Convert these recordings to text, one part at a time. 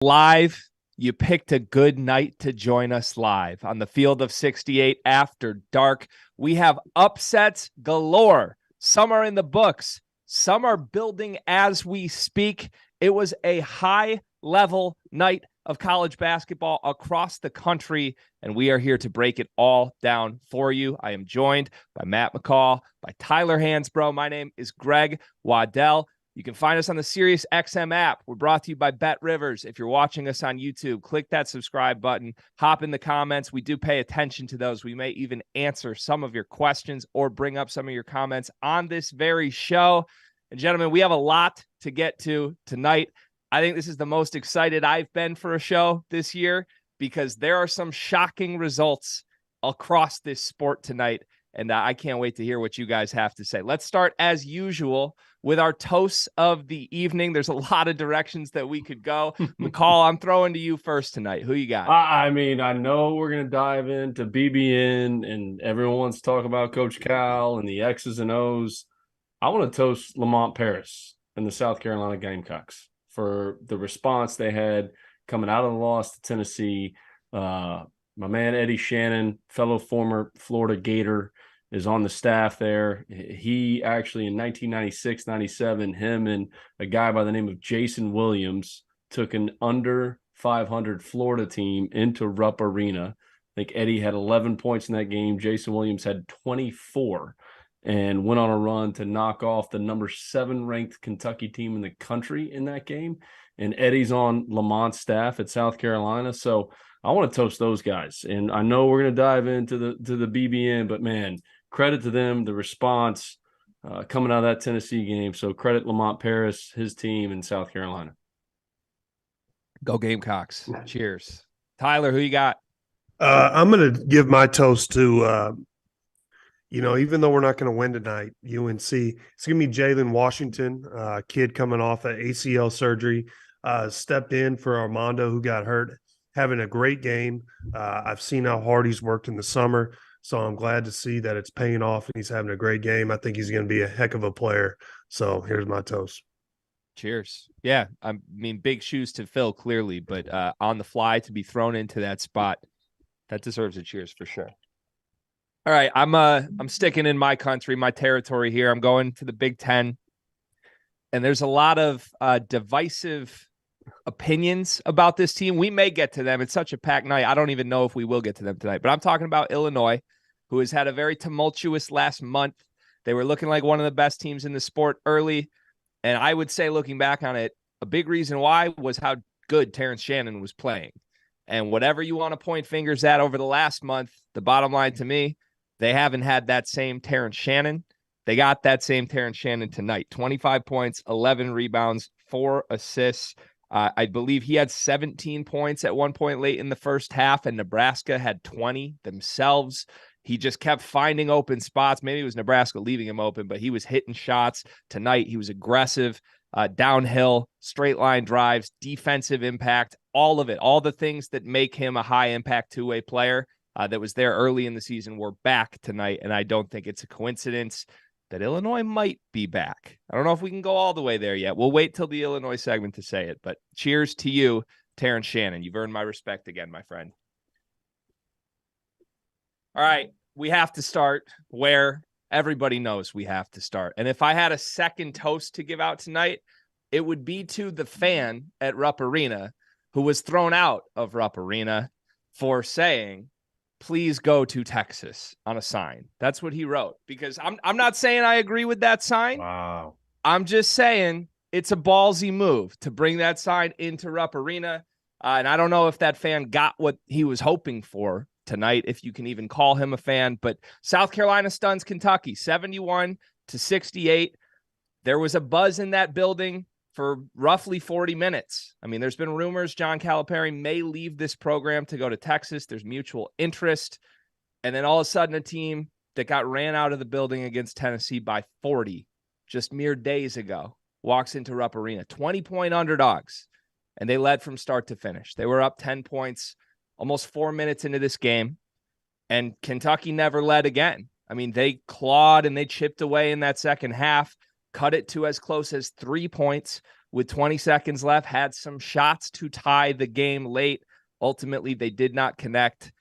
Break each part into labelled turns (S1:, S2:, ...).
S1: Live, you picked a good night to join us live on the field of 68 after dark. We have upsets galore. Some are in the books. Some are building as we speak. It was a high-level night of college basketball across the country, and we are here to break it all down for you. I am joined by Matt McCall, by Tyler Hansbrough. My name is Greg Waddell. You can find us on the SiriusXM app. We're brought to you by Bet Rivers. If you're watching us on YouTube, click that subscribe button, hop in the comments. We do pay attention to those. We may even answer some of your questions or bring up some of your comments on this very show. And gentlemen, we have a lot to get to tonight. I think this is the most excited I've been for a show this year because there are some shocking results across this sport tonight. And I can't wait to hear what you guys have to say. Let's start, as usual, with our toasts of the evening. There's a lot of directions that we could go. McCall, I'm throwing to you first tonight. Who you got?
S2: I mean, I know we're going to dive into BBN, and everyone wants to talk about Coach Cal and the X's and O's. I want to toast Lamont Paris and the South Carolina Gamecocks for the response they had coming out of the loss to Tennessee. My man Eddie Shannon, fellow former Florida Gator, is on the staff there. He actually, in 1996-97, him and a guy by the name of Jason Williams took an under 500 Florida team into Rupp Arena. I think Eddie had 11 points in that game. Jason Williams had 24 and went on a run to knock off the number 7 ranked Kentucky team in the country in that game. And Eddie's on Lamont's staff at South Carolina. So I want to toast those guys. And I know we're going to dive into the BBN, but man, credit to them, the response coming out of that Tennessee game. So credit Lamont Paris, his team in South Carolina.
S1: Go Gamecocks. Cheers. Tyler, who you got?
S3: I'm going to give my toast to, even though we're not going to win tonight, UNC. It's going to be Jalen Washington, kid coming off of ACL surgery, stepped in for Armando, who got hurt, having a great game. I've seen how hard he's worked in the summer, so I'm glad to see that it's paying off and he's having a great game. I think he's going to be a heck of a player. So here's my toast.
S1: Cheers. Yeah, I mean, big shoes to fill, clearly, but on the fly to be thrown into that spot, that deserves a cheers for sure. All right, I'm sticking in my country, my territory here. I'm going to the Big Ten, and there's a lot of divisive opinions about this team. We may get to them. It's such a packed night. I don't even know if we will get to them tonight, but I'm talking about Illinois, who has had a very tumultuous last month. They were looking like one of the best teams in the sport early, and I would say, looking back on it, a big reason why was how good Terrence Shannon was playing. And whatever you want to point fingers at over the last month, the bottom line to me, they haven't had that same Terrence Shannon. They got that same Terrence Shannon tonight. 25 points, 11 rebounds, 4 assists. I believe he had 17 points at one point late in the first half, and Nebraska had 20 themselves. He just kept finding open spots. Maybe it was Nebraska leaving him open, but he was hitting shots tonight. He was aggressive, downhill, straight line drives, defensive impact, all of it. All the things that make him a high-impact two-way player that was there early in the season were back tonight, and I don't think it's a coincidence that Illinois might be back. I don't know if we can go all the way there yet. We'll wait till the Illinois segment to say it, but cheers to you, Terrence Shannon. You've earned my respect again, my friend. All right, we have to start where everybody knows we have to start. And if I had a second toast to give out tonight, it would be to the fan at Rupp Arena who was thrown out of Rupp Arena for saying, "Please go to Texas," on a sign. That's what he wrote, because I'm not saying I agree with that sign.
S2: Wow.
S1: I'm just saying it's a ballsy move to bring that sign into Rupp Arena. And I don't know if that fan got what he was hoping for tonight, if you can even call him a fan. But South Carolina stuns Kentucky 71-68. There was a buzz in that building for roughly 40 minutes. I mean, there's been rumors John Calipari may leave this program to go to Texas. There's mutual interest. And then all of a sudden, a team that got ran out of the building against Tennessee by 40 just mere days ago walks into Rupp Arena, 20-point underdogs, and they led from start to finish. They were up 10 points almost 4 minutes into this game, and Kentucky never led again. I mean, they clawed and they chipped away in that second half, cut it to as close as 3 points, with 20 seconds left, had some shots to tie the game late. Ultimately, they did not connect,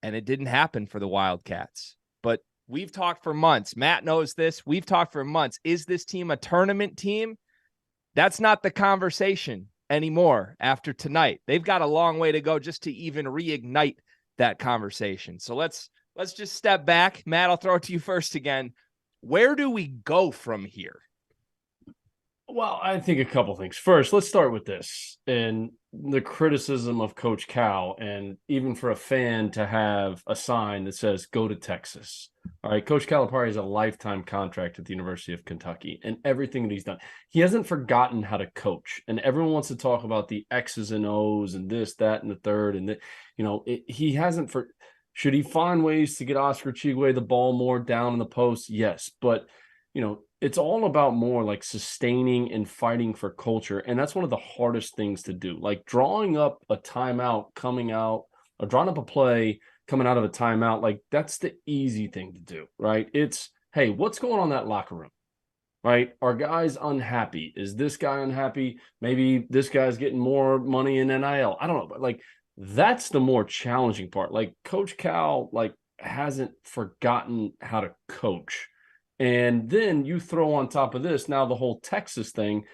S1: and it didn't happen for the Wildcats. But we've talked for months. Matt knows this. We've talked for months. Is this team a tournament team? That's not the conversation anymore after tonight. They've got a long way to go just to even reignite that conversation. So let's just step back. Matt, I'll throw it to you first again. Where do we go from here?
S2: Well, I think a couple things. First, let's start with this and the criticism of Coach Cal, and even for a fan to have a sign that says, go to Texas. All right, Coach Calipari has a lifetime contract at the University of Kentucky, and everything that he's done, he hasn't forgotten how to coach. And everyone wants to talk about the X's and O's and this, that, and the third. And, he hasn't should he find ways to get Oscar Chigwe the ball more down in the post? Yes. But, it's all about more like sustaining and fighting for culture. And that's one of the hardest things to do. Like drawing up a timeout coming out, or drawing up a play coming out of a timeout, like that's the easy thing to do, right? It's, hey, what's going on in that locker room, right? Are guys unhappy? Is this guy unhappy? Maybe this guy's getting more money in NIL. I don't know. But like, that's the more challenging part. Like Coach Cal, hasn't forgotten how to coach. And then you throw on top of this now the whole Texas thing.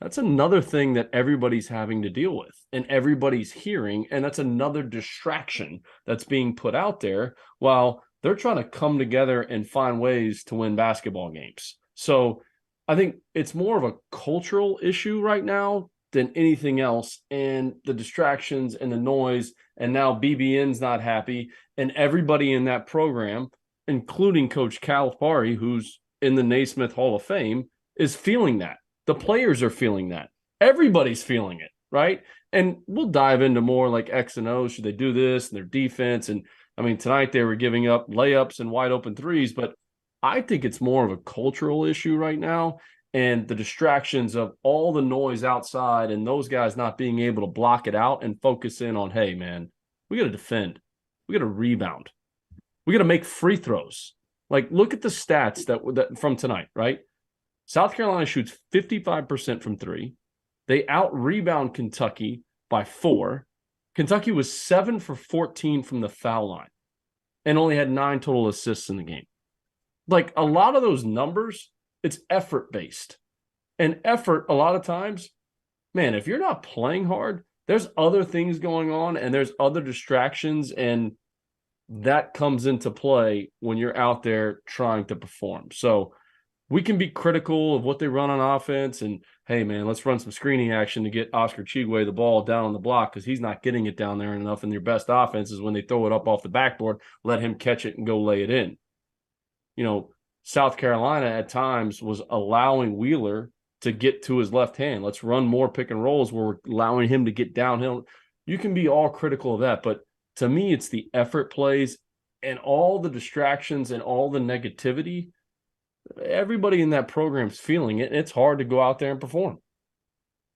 S2: That's another thing that everybody's having to deal with and everybody's hearing. And that's another distraction that's being put out there while they're trying to come together and find ways to win basketball games. So I think it's more of a cultural issue right now than anything else. And the distractions and the noise, and now BBN's not happy, and everybody in that program, including Coach Calipari, who's in the Naismith Hall of Fame, is feeling that. The players are feeling that. Everybody's feeling it, right? And we'll dive into more like X and O. Should they do this and their defense? And I mean, tonight they were giving up layups and wide open threes, but I think it's more of a cultural issue right now. And the distractions of all the noise outside and those guys not being able to block it out and focus in on, hey, man, we got to defend. We got to rebound. We got to make free throws. Like, look at the stats that from tonight, right? South Carolina shoots 55% from three. They out-rebound Kentucky by 4. Kentucky was 7 for 14 from the foul line and only had 9 total assists in the game. Like, a lot of those numbers, it's effort-based. And effort, a lot of times, man, if you're not playing hard, there's other things going on and there's other distractions, and that comes into play when you're out there trying to perform. So we can be critical of what they run on offense and, hey, man, let's run some screening action to get Oscar Chigwe the ball down on the block because he's not getting it down there enough. And your best offense is when they throw it up off the backboard, let him catch it and go lay it in. South Carolina at times was allowing Wheeler to get to his left hand. Let's run more pick and rolls where we're allowing him to get downhill. You can be all critical of that, but to me, it's the effort plays and all the distractions and all the negativity. Everybody in that program's feeling it. And it's hard to go out there and perform.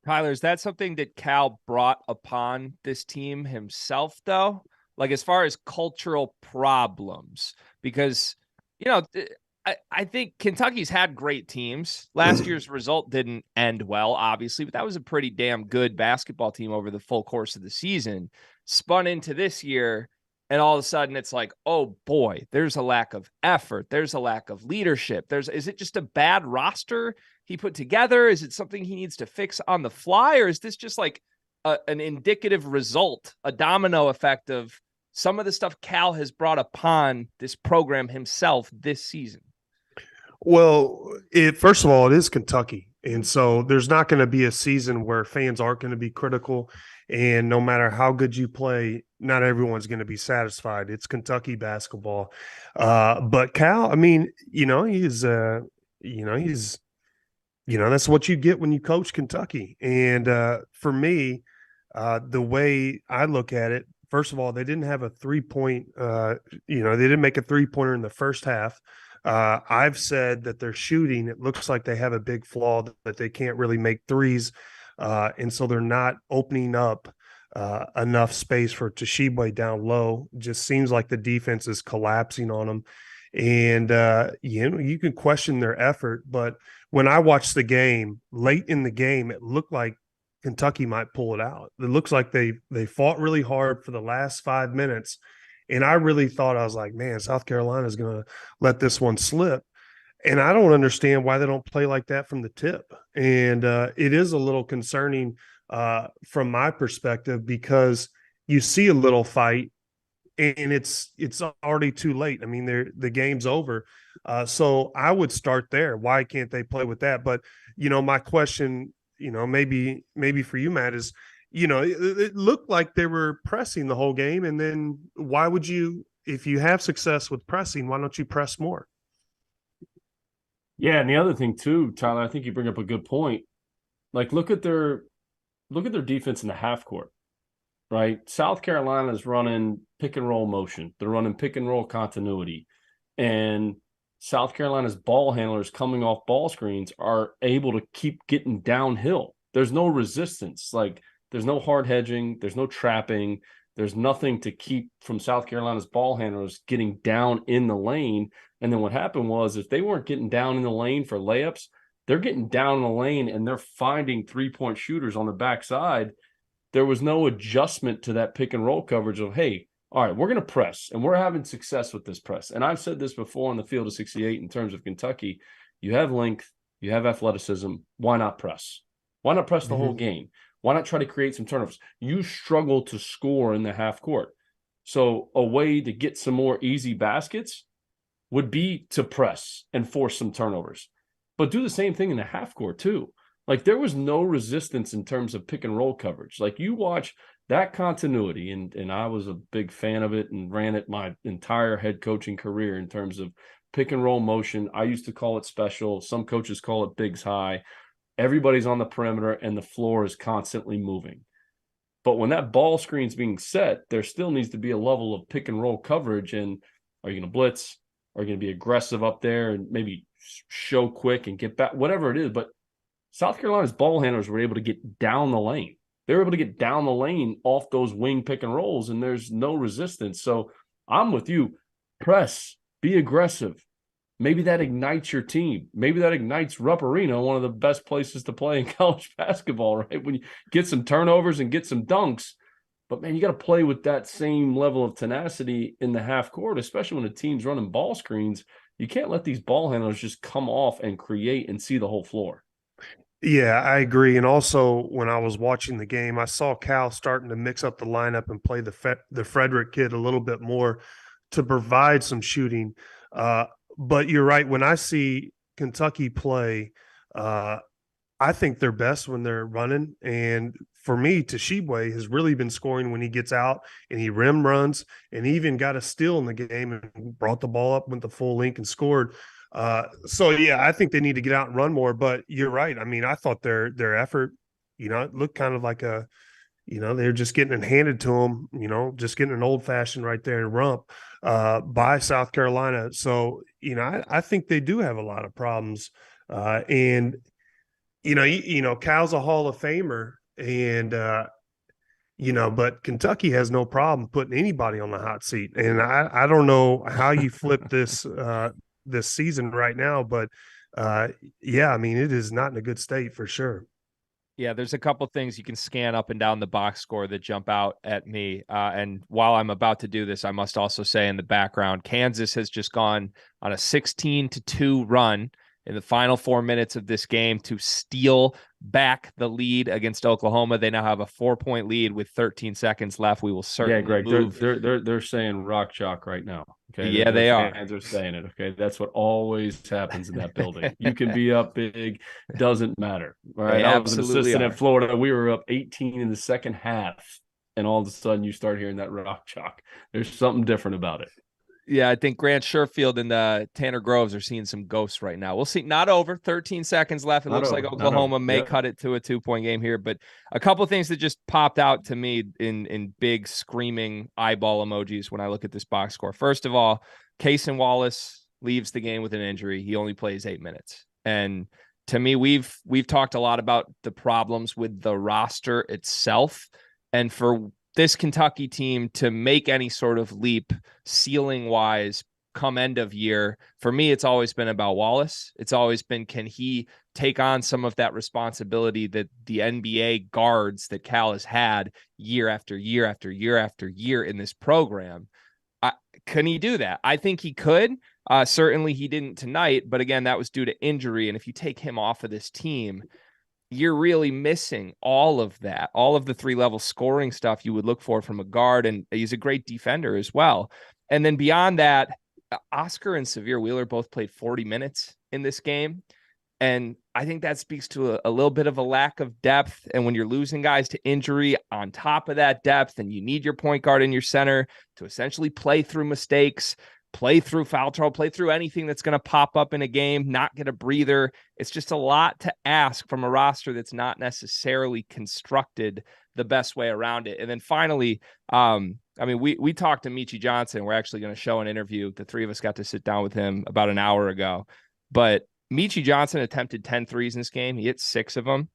S1: Tyler, is that something that Cal brought upon this team himself, though? Like, as far as cultural problems, because, I think Kentucky's had great teams. Last year's result didn't end well, obviously, but that was a pretty damn good basketball team over the full course of the season. Spun into this year, and all of a sudden it's like, oh boy, there's a lack of effort. There's a lack of leadership. Is it just a bad roster he put together? Is it something he needs to fix on the fly? Or is this just like an indicative result, a domino effect of some of the stuff Cal has brought upon this program himself this season?
S3: Well, first of all, it is Kentucky. And so there's not going to be a season where fans aren't going to be critical. And no matter how good you play, not everyone's going to be satisfied. It's Kentucky basketball. But Cal, I mean, he's that's what you get when you coach Kentucky. And for me, the way I look at it, first of all, they didn't have a 3-point, they didn't make a 3-pointer in the first half. I've said that their shooting, it looks like they have a big flaw that they can't really make threes. And so they're not opening up enough space for Tshiebwe down low. Just seems like the defense is collapsing on them. And, you can question their effort. But when I watched the game, late in the game, it looked like Kentucky might pull it out. It looks like they fought really hard for the last 5 minutes. And I really thought, I was like, man, South Carolina is going to let this one slip. And I don't understand why they don't play like that from the tip. And it is a little concerning from my perspective, because you see a little fight and it's already too late. I mean, the game's over. So I would start there. Why can't they play with that? But, my question, maybe for you, Matt, is, it looked like they were pressing the whole game. And then why would you, if you have success with pressing, why don't you press more?
S2: Yeah, and the other thing too, Tyler, I think you bring up a good point. Like, look at their defense in the half court, right? South Carolina is running pick and roll motion. They're running pick and roll continuity. And South Carolina's ball handlers coming off ball screens are able to keep getting downhill. There's no resistance. Like, there's no hard hedging. There's no trapping. There's nothing to keep from South Carolina's ball handlers getting down in the lane. And then what happened was, if they weren't getting down in the lane for layups, they're getting down in the lane and they're finding three-point shooters on the backside. There was no adjustment to that pick and roll coverage of, hey, all right, we're going to press, and we're having success with this press. And I've said this before on the field of 68 in terms of Kentucky. You have length, you have athleticism. Why not press? Why not press the whole game? Why not try to create some turnovers? You struggle to score in the half court. So a way to get some more easy baskets would be to press and force some turnovers. But do the same thing in the half court too. Like, there was no resistance in terms of pick and roll coverage. Like, you watch that continuity, and I was a big fan of it and ran it my entire head coaching career in terms of pick and roll motion. I used to call it special. Some coaches call it bigs high. Everybody's on the perimeter and the floor is constantly moving. But when that ball screen's being set, there still needs to be a level of pick and roll coverage. And are you going to blitz? Are you going to be aggressive up there and maybe show quick and get back? Whatever it is. But South Carolina's ball handlers were able to get down the lane. They were able to get down the lane off those wing pick and rolls, and there's no resistance. So I'm with you. Press, be aggressive. Maybe that ignites your team. Maybe that ignites Rupp Arena, one of the best places to play in college basketball, right? When you get some turnovers and get some dunks. But, man, you got to play with that same level of tenacity in the half court, especially when the team's running ball screens. You can't let these ball handlers just come off and create and see the whole floor.
S3: Yeah, I agree. And also, when I was watching the game, I saw Cal starting to mix up the lineup and play the Frederick kid a little bit more to provide some shooting. But you're right. When I see Kentucky play, I think they're best when they're running. And for me, Toshibwe has really been scoring when he gets out and he rim runs, and he even got a steal in the game and brought the ball up with the full link and scored. So yeah, I think they need to get out and run more, but you're right. I mean, I thought their effort, it looked kind of like they're just getting it handed to them, just getting an old fashioned right there in rump, by South Carolina. So, I think they do have a lot of problems. And, Cal's a Hall of Famer, and, but Kentucky has no problem putting anybody on the hot seat. And I don't know how you flip this season right now, but yeah, I mean, it is not in a good state for sure.
S1: Yeah, there's a couple things you can scan up and down the box score that jump out at me. And while I'm about to do this, I must also say in the background, Kansas has just gone on a 16-2 run in the final 4 minutes of this game to steal back the lead against Oklahoma. They now have a 4-point lead with 13 seconds left. We will certainly
S2: Greg,
S1: move.
S2: They're saying rock chalk right now. Okay,
S1: yeah, they are.
S2: Fans are saying it. Okay, that's what always happens in that building. You can be up big, doesn't matter. All right, I was an assistant at Florida. We were up 18 in the second half, and all of a sudden you start hearing that rock chalk. There's something different about it.
S1: Yeah, I think Grant Sherfield and Tanner Groves are seeing some ghosts right now. We'll see. Not over. 13 seconds left. It looks like Oklahoma may cut it to a 2-point game here. But a couple things that just popped out to me in big screaming eyeball emojis when I look at this box score. First of all, Cason Wallace leaves the game with an injury. He only plays 8 minutes. And to me, we've talked a lot about the problems with the roster itself. And for this Kentucky team to make any sort of leap ceiling wise come end of year. For me, it's always been about Wallace. It's always been, can he take on some of that responsibility that the NBA guards that Cal has had year after year after year after year in this program? Can he do that? I think he could. Certainly he didn't tonight, but again, that was due to injury. And if you take him off of this team, you're really missing all of that, all of the 3-level scoring stuff you would look for from a guard. And he's a great defender as well. And then beyond that, Oscar and Severe Wheeler both played 40 minutes in this game. And I think that speaks to a little bit of a lack of depth. And when you're losing guys to injury on top of that depth, and you need your point guard and your center to essentially play through mistakes, play through foul trouble, play through anything that's going to pop up in a game, not get a breather. It's just a lot to ask from a roster that's not necessarily constructed the best way around it. And then finally, we talked to Meechie Johnson. We're actually going to show an interview. The three of us got to sit down with him about an hour ago. But Meechie Johnson attempted 10 threes in this game. He hit 6 of them.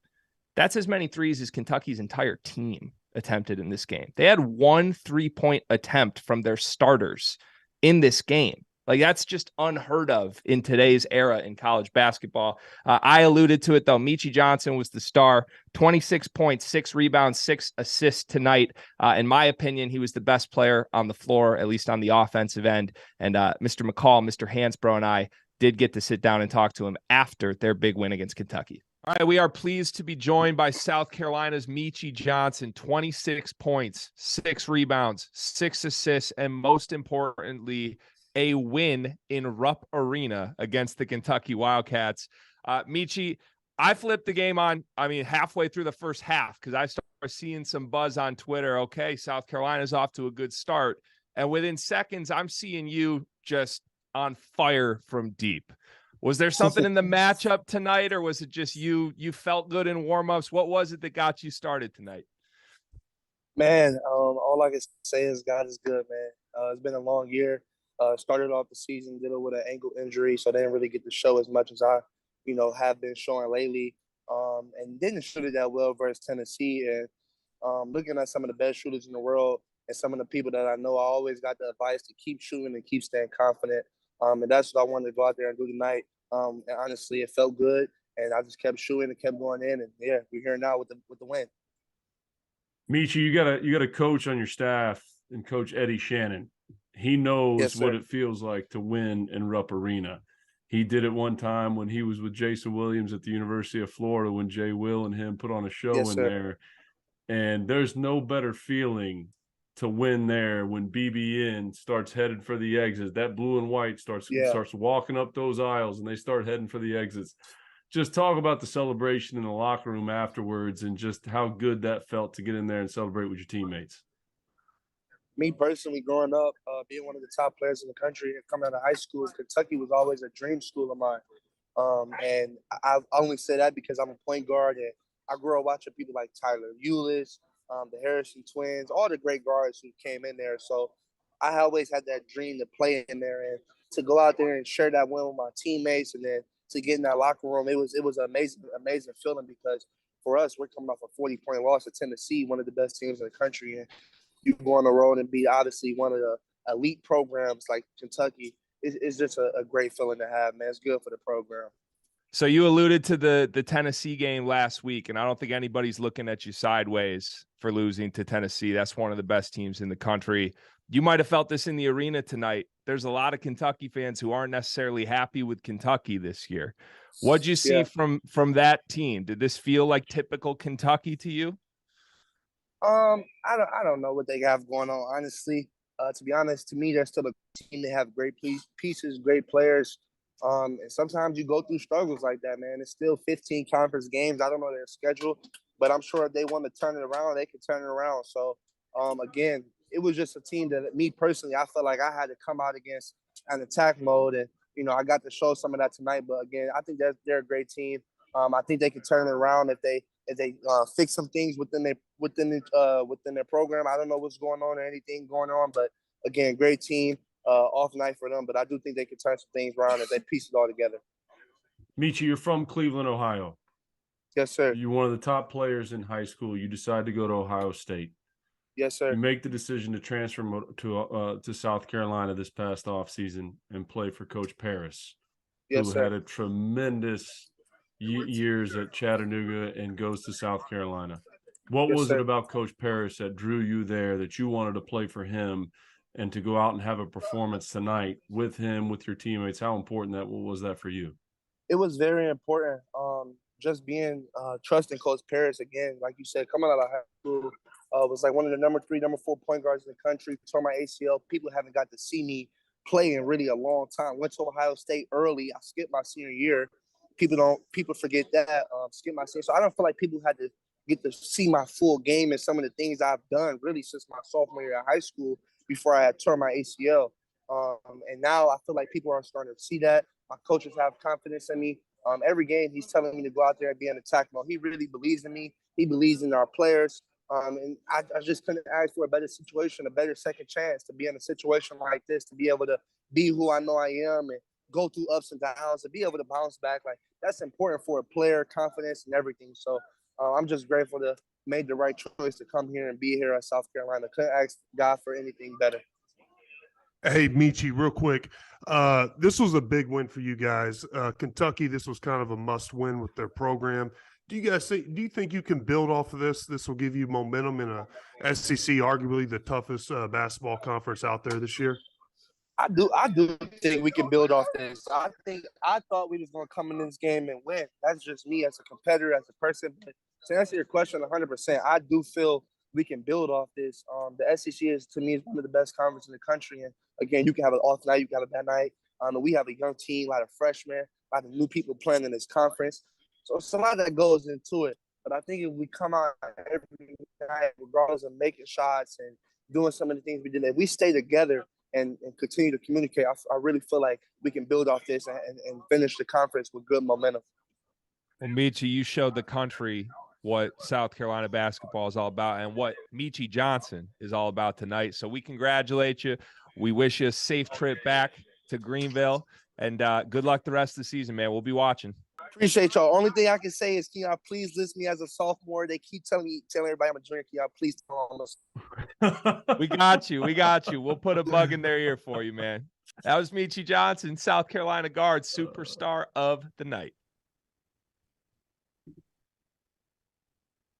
S1: That's as many threes as Kentucky's entire team attempted in this game. They had 1 3-point attempt from their starters in this game. Like, that's just unheard of in today's era in college basketball. I alluded to it, though. Meechie Johnson was the star. 26 points, 6 rebounds, 6 assists tonight. In my opinion, he was the best player on the floor, at least on the offensive end. And Mr. McCall, Mr. Hansbrough, and I did get to sit down and talk to him after their big win against Kentucky. All right, we are pleased to be joined by South Carolina's Meechie Johnson. 26 points, 6 rebounds, 6 assists, and most importantly, a win in Rupp Arena against the Kentucky Wildcats. Meechie, I flipped the game on, halfway through the first half, because I started seeing some buzz on Twitter. Okay, South Carolina's off to a good start. And within seconds, I'm seeing you just on fire from deep. Was there something in the matchup tonight, or was it just you felt good in warmups? What was it that got you started tonight?
S4: Man, all I can say is God is good, man. It's been a long year. Started off the season dealing with an ankle injury, so I didn't really get to show as much as I, have been showing lately. And didn't shoot it that well versus Tennessee. And looking at some of the best shooters in the world and some of the people that I know, I always got the advice to keep shooting and keep staying confident. And that's what I wanted to go out there and do tonight. And honestly, it felt good, and I just kept shooting and kept going in. And yeah, we're here now with the win.
S2: Meechie, you got a coach on your staff, and Coach Eddie Shannon. He knows what it feels like to win in Rupp Arena. He did it one time when he was with Jason Williams at the University of Florida, when Jay Will and him put on a show there. And there's no better feeling to win there when BBN starts headed for the exits. That blue and white starts walking up those aisles, and they start heading for the exits. Just talk about the celebration in the locker room afterwards, and just how good that felt to get in there and celebrate with your teammates.
S4: Me personally, growing up, being one of the top players in the country and coming out of high school, Kentucky was always a dream school of mine. And I only say that because I'm a point guard, and I grew up watching people like Tyler Hansbrough, the Harrison twins, all the great guards who came in there. So I always had that dream to play in there and to go out there and share that win with my teammates, and then to get in that locker room. It was an amazing feeling, because for us, we're coming off a 40-point loss to Tennessee, one of the best teams in the country, and you go on the road and beat obviously one of the elite programs like Kentucky. It's just a great feeling to have, man. It's good for the program.
S1: So you alluded to the Tennessee game last week, and I don't think anybody's looking at you sideways for losing to Tennessee. That's one of the best teams in the country. You might have felt this in the arena tonight. There's a lot of Kentucky fans who aren't necessarily happy with Kentucky this year. What'd you see from that team? Did this feel like typical Kentucky to you?
S4: I don't know what they have going on, honestly. To be honest, to me, they're still a team. They have great pieces, great players. And sometimes you go through struggles like that, man. It's still 15 conference games. I don't know their schedule, but I'm sure if they want to turn it around, they can turn it around. So, again, it was just a team that, me personally, I felt like I had to come out against an attack mode. And, I got to show some of that tonight. But, again, I think they're a great team. I think they can turn it around if they fix some things within their program. I don't know what's going on or anything going on, but again, great team. Off night for them, but I do think they can turn some things around if they piece it all together.
S2: Meechie, you're from Cleveland, Ohio.
S4: Yes, sir.
S2: You're one of the top players in high school. You decide to go to Ohio State.
S4: Yes, sir.
S2: You make the decision to transfer to South Carolina this past offseason and play for Coach Paris,
S4: Yes,
S2: who
S4: sir.
S2: had a tremendous years at Chattanooga and goes to South Carolina. What
S4: Yes,
S2: was it
S4: sir.
S2: about Coach Paris that drew you there, that you wanted to play for him and to go out and have a performance tonight with him, with your teammates? How important was that for you?
S4: It was very important. Just being trusting Coach Paris again, like you said, coming out of high school, was like one of the number 3, number 4 point guards in the country. Tore my ACL. People haven't got to see me play in really a long time. Went to Ohio State early. I skipped my senior year. People forget that. Skipped my senior. So I don't feel like people had to get to see my full game and some of the things I've done really since my sophomore year of high school before I had tore my ACL. And now I feel like people are starting to see that. My coaches have confidence in me. Every game, he's telling me to go out there and be in attack mode. He really believes in me. He believes in our players. And I just couldn't ask for a better situation, a better second chance to be in a situation like this, to be able to be who I know I am and go through ups and downs, to be able to bounce back. Like, that's important for a player, confidence and everything. So I'm just grateful to make the right choice to come here and be here at South Carolina. Couldn't ask God for anything better.
S3: Hey, Meechie, real quick. This was a big win for you guys. Kentucky, this was kind of a must win with their program. Do you think you can build off of this? This will give you momentum in a SEC, arguably the toughest basketball conference out there this year?
S4: I do think we can build off this. I thought we was going to come in this game and win. That's just me as a competitor, as a person. But to answer your question 100%, I do feel we can build off this. The SEC to me, is one of the best conferences in the country. And again, you can have an off night, you can have a bad night. We have a young team, a lot of freshmen, a lot of new people playing in this conference. So it's a lot that goes into it. But I think if we come out every night, regardless of making shots and doing some of the things we did, if we stay together and continue to communicate, I really feel like we can build off this and finish the conference with good momentum.
S1: Well, Meechie, you showed the country what South Carolina basketball is all about and what Meechie Johnson is all about tonight. So we congratulate you. We wish you a safe trip back to Greenville, and good luck the rest of the season, man. We'll be watching.
S4: Appreciate y'all. Only thing I can say is, can y'all please list me as a sophomore? They keep telling everybody I'm a junior. Can y'all please tell them?
S1: We got you. We got you. We'll put a bug in their ear for you, man. That was Meechie Johnson, South Carolina guard, superstar of the night.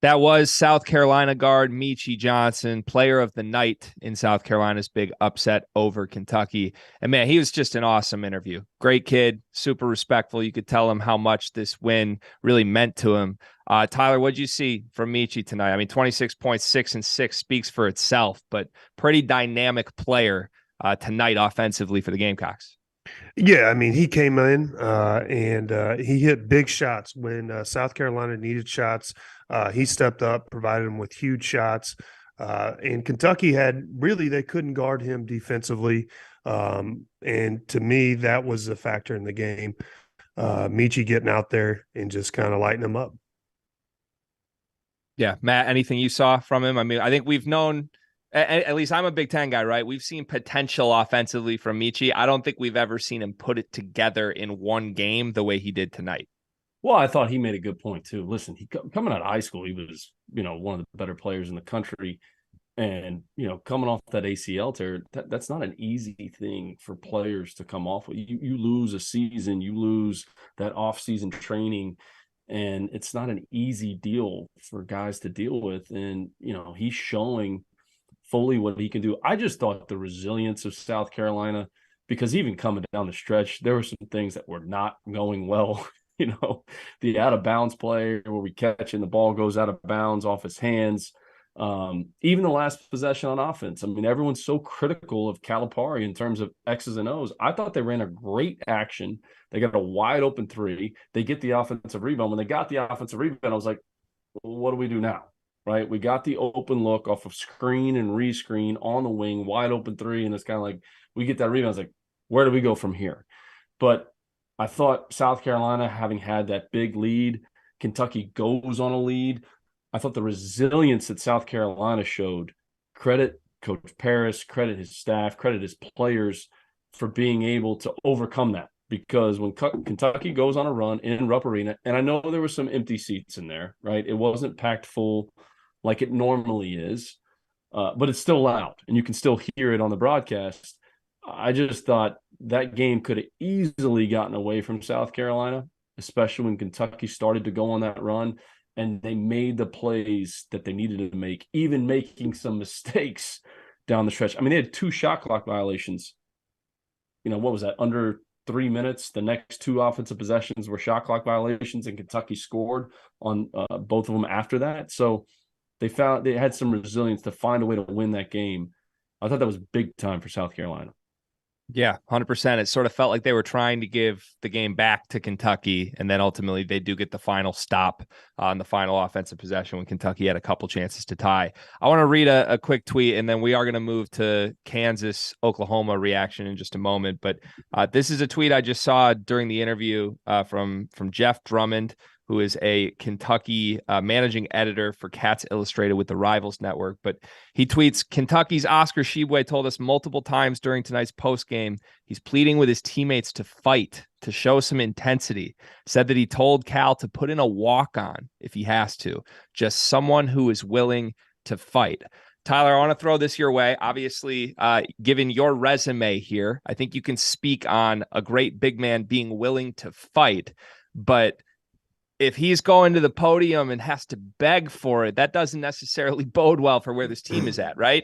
S1: That was South Carolina guard Meechie Johnson, player of the night in South Carolina's big upset over Kentucky. And man, he was just an awesome interview. Great kid, super respectful. You could tell him how much this win really meant to him. Tyler, what'd you see from Meechie tonight? I mean, 26 points, 6 and 6 speaks for itself, but pretty dynamic player tonight offensively for the Gamecocks.
S3: Yeah, I mean, he came in and he hit big shots when South Carolina needed shots. He stepped up, provided them with huge shots. And Kentucky they couldn't guard him defensively. And to me, that was a factor in the game. Meechie getting out there and just kind of lighting him up.
S1: Yeah, Matt, anything you saw from him? I mean, I think we've known, at least I'm a Big Ten guy, right? We've seen potential offensively from Meechie. I don't think we've ever seen him put it together in one game the way he did tonight.
S2: Well, I thought he made a good point too. Listen, coming out of high school, he was, one of the better players in the country. And, coming off that ACL tear, that's not an easy thing for players to come off with. You lose a season, you lose that off-season training, and it's not an easy deal for guys to deal with. And, he's showing fully what he can do. I just thought the resilience of South Carolina, because even coming down the stretch, there were some things that were not going well. The out of bounds play where we catch and the ball goes out of bounds off his hands. Even the last possession on offense. I mean, everyone's so critical of Calipari in terms of X's and O's. I thought they ran a great action. They got a wide open three. They get the offensive rebound. When they got the offensive rebound, I was like, well, what do we do now? Right? We got the open look off of screen and rescreen on the wing, wide open three. And it's kind of like, we get that rebound. I was like, where do we go from here? But I thought South Carolina, having had that big lead, Kentucky goes on a lead. I thought the resilience that South Carolina showed, credit Coach Paris, credit his staff, credit his players for being able to overcome that. Because when Kentucky goes on a run in Rupp Arena, and I know there were some empty seats in there, right? It wasn't packed full like it normally is. but it's still loud, and you can still hear it on the broadcast. I just thought that game could have easily gotten away from South Carolina, especially when Kentucky started to go on that run, and they made the plays that they needed to make, even making some mistakes down the stretch. I mean, they had 2 shot clock violations. What was that? Under 3 minutes. The next 2 offensive possessions were shot clock violations, and Kentucky scored on both of them after that. So they had some resilience to find a way to win that game. I thought that was big time for South Carolina.
S1: Yeah, 100%. It sort of felt like they were trying to give the game back to Kentucky, and then ultimately they do get the final stop on the final offensive possession when Kentucky had a couple chances to tie. I want to read a quick tweet, and then we are going to move to Kansas-Oklahoma reaction in just a moment. But this is a tweet I just saw during the interview from Jeff Drummond, who is a Kentucky managing editor for Cats Illustrated with the Rivals Network. But he tweets, Kentucky's Oscar Tshiebwe told us multiple times during tonight's postgame he's pleading with his teammates to fight, to show some intensity. Said that he told Cal to put in a walk-on if he has to. Just someone who is willing to fight. Tyler, I want to throw this your way. Obviously, given your resume here, I think you can speak on a great big man being willing to fight. But if he's going to the podium and has to beg for it, that doesn't necessarily bode well for where this team is at, right?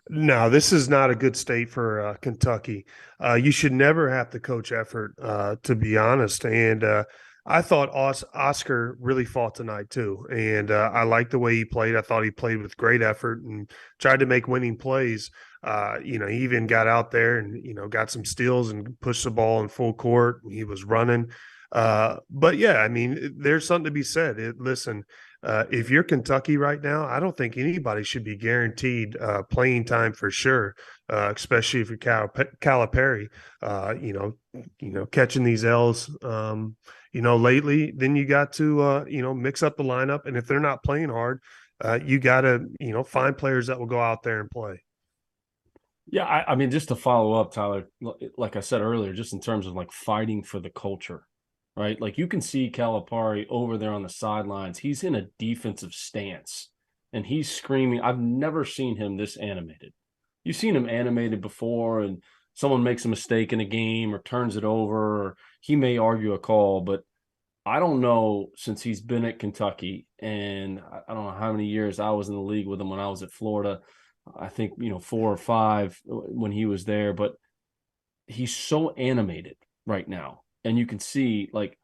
S3: No, this is not a good state for Kentucky. You should never have to coach effort, to be honest. And I thought Oscar really fought tonight too. And I liked the way he played. I thought he played with great effort and tried to make winning plays. He even got out there and, got some steals and pushed the ball in full court. He was running. But yeah, I mean, there's something to be said. Listen, if you're Kentucky right now, I don't think anybody should be guaranteed playing time for sure, especially if you're Calipari. Catching these L's, lately. Then you got to mix up the lineup, and if they're not playing hard, you got to find players that will go out there and play.
S2: Yeah, I mean, just to follow up, Tyler, like I said earlier, just in terms of like fighting for the culture. Right? Like you can see Calipari over there on the sidelines. He's in a defensive stance and he's screaming. I've never seen him this animated. You've seen him animated before and someone makes a mistake in a game or turns it over, or he may argue a call, but I don't know since he's been at Kentucky, and I don't know how many years I was in the league with him when I was at Florida. I think, 4 or 5 when he was there, but he's so animated right now. And you can see, like,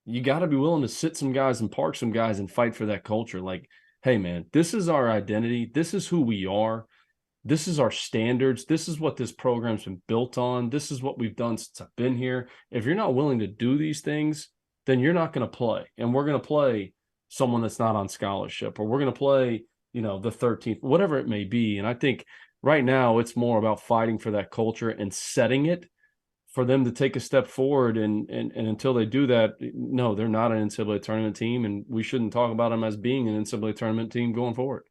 S2: you got to be willing to sit some guys and park some guys and fight for that culture. Like, hey, man, this is our identity. This is who we are. This is our standards. This is what this program's been built on. This is what we've done since I've been here. If you're not willing to do these things, then you're not going to play. And we're going to play someone that's not on scholarship, or we're going to play, the 13th, whatever it may be. And I think right now it's more about fighting for that culture and setting it for them to take a step forward. And until they do that, no, they're not an NCAA tournament team, and we shouldn't talk about them as being an NCAA tournament team going forward.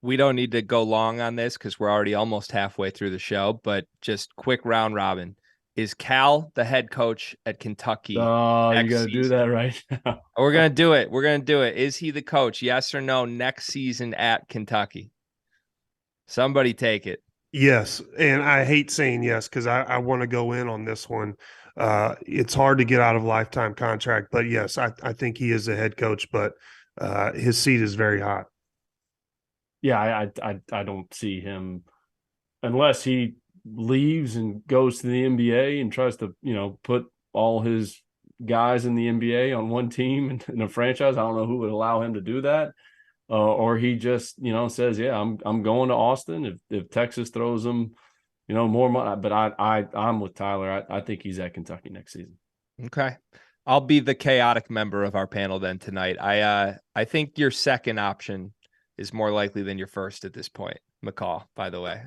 S1: We don't need to go long on this because we're already almost halfway through the show, but just quick round robin. Is Cal the head coach at Kentucky?
S2: Oh, you got to do that right now.
S1: We're going to do it. We're going to do it. Is he the coach? Yes or no next season at Kentucky? Somebody take it.
S3: Yes, and I hate saying yes because I want to go in on this one. It's hard to get out of a lifetime contract, but yes, I think he is the head coach, but his seat is very hot.
S2: Yeah, I don't see him unless he leaves and goes to the NBA and tries to, put all his guys in the NBA on one team in a franchise. I don't know who would allow him to do that. Or he just, says, yeah, I'm going to Austin if Texas throws him, more money. But I'm with Tyler. I think he's at Kentucky next season.
S1: Okay. I'll be the chaotic member of our panel then tonight. I think your second option is more likely than your first at this point, McCall, by the way.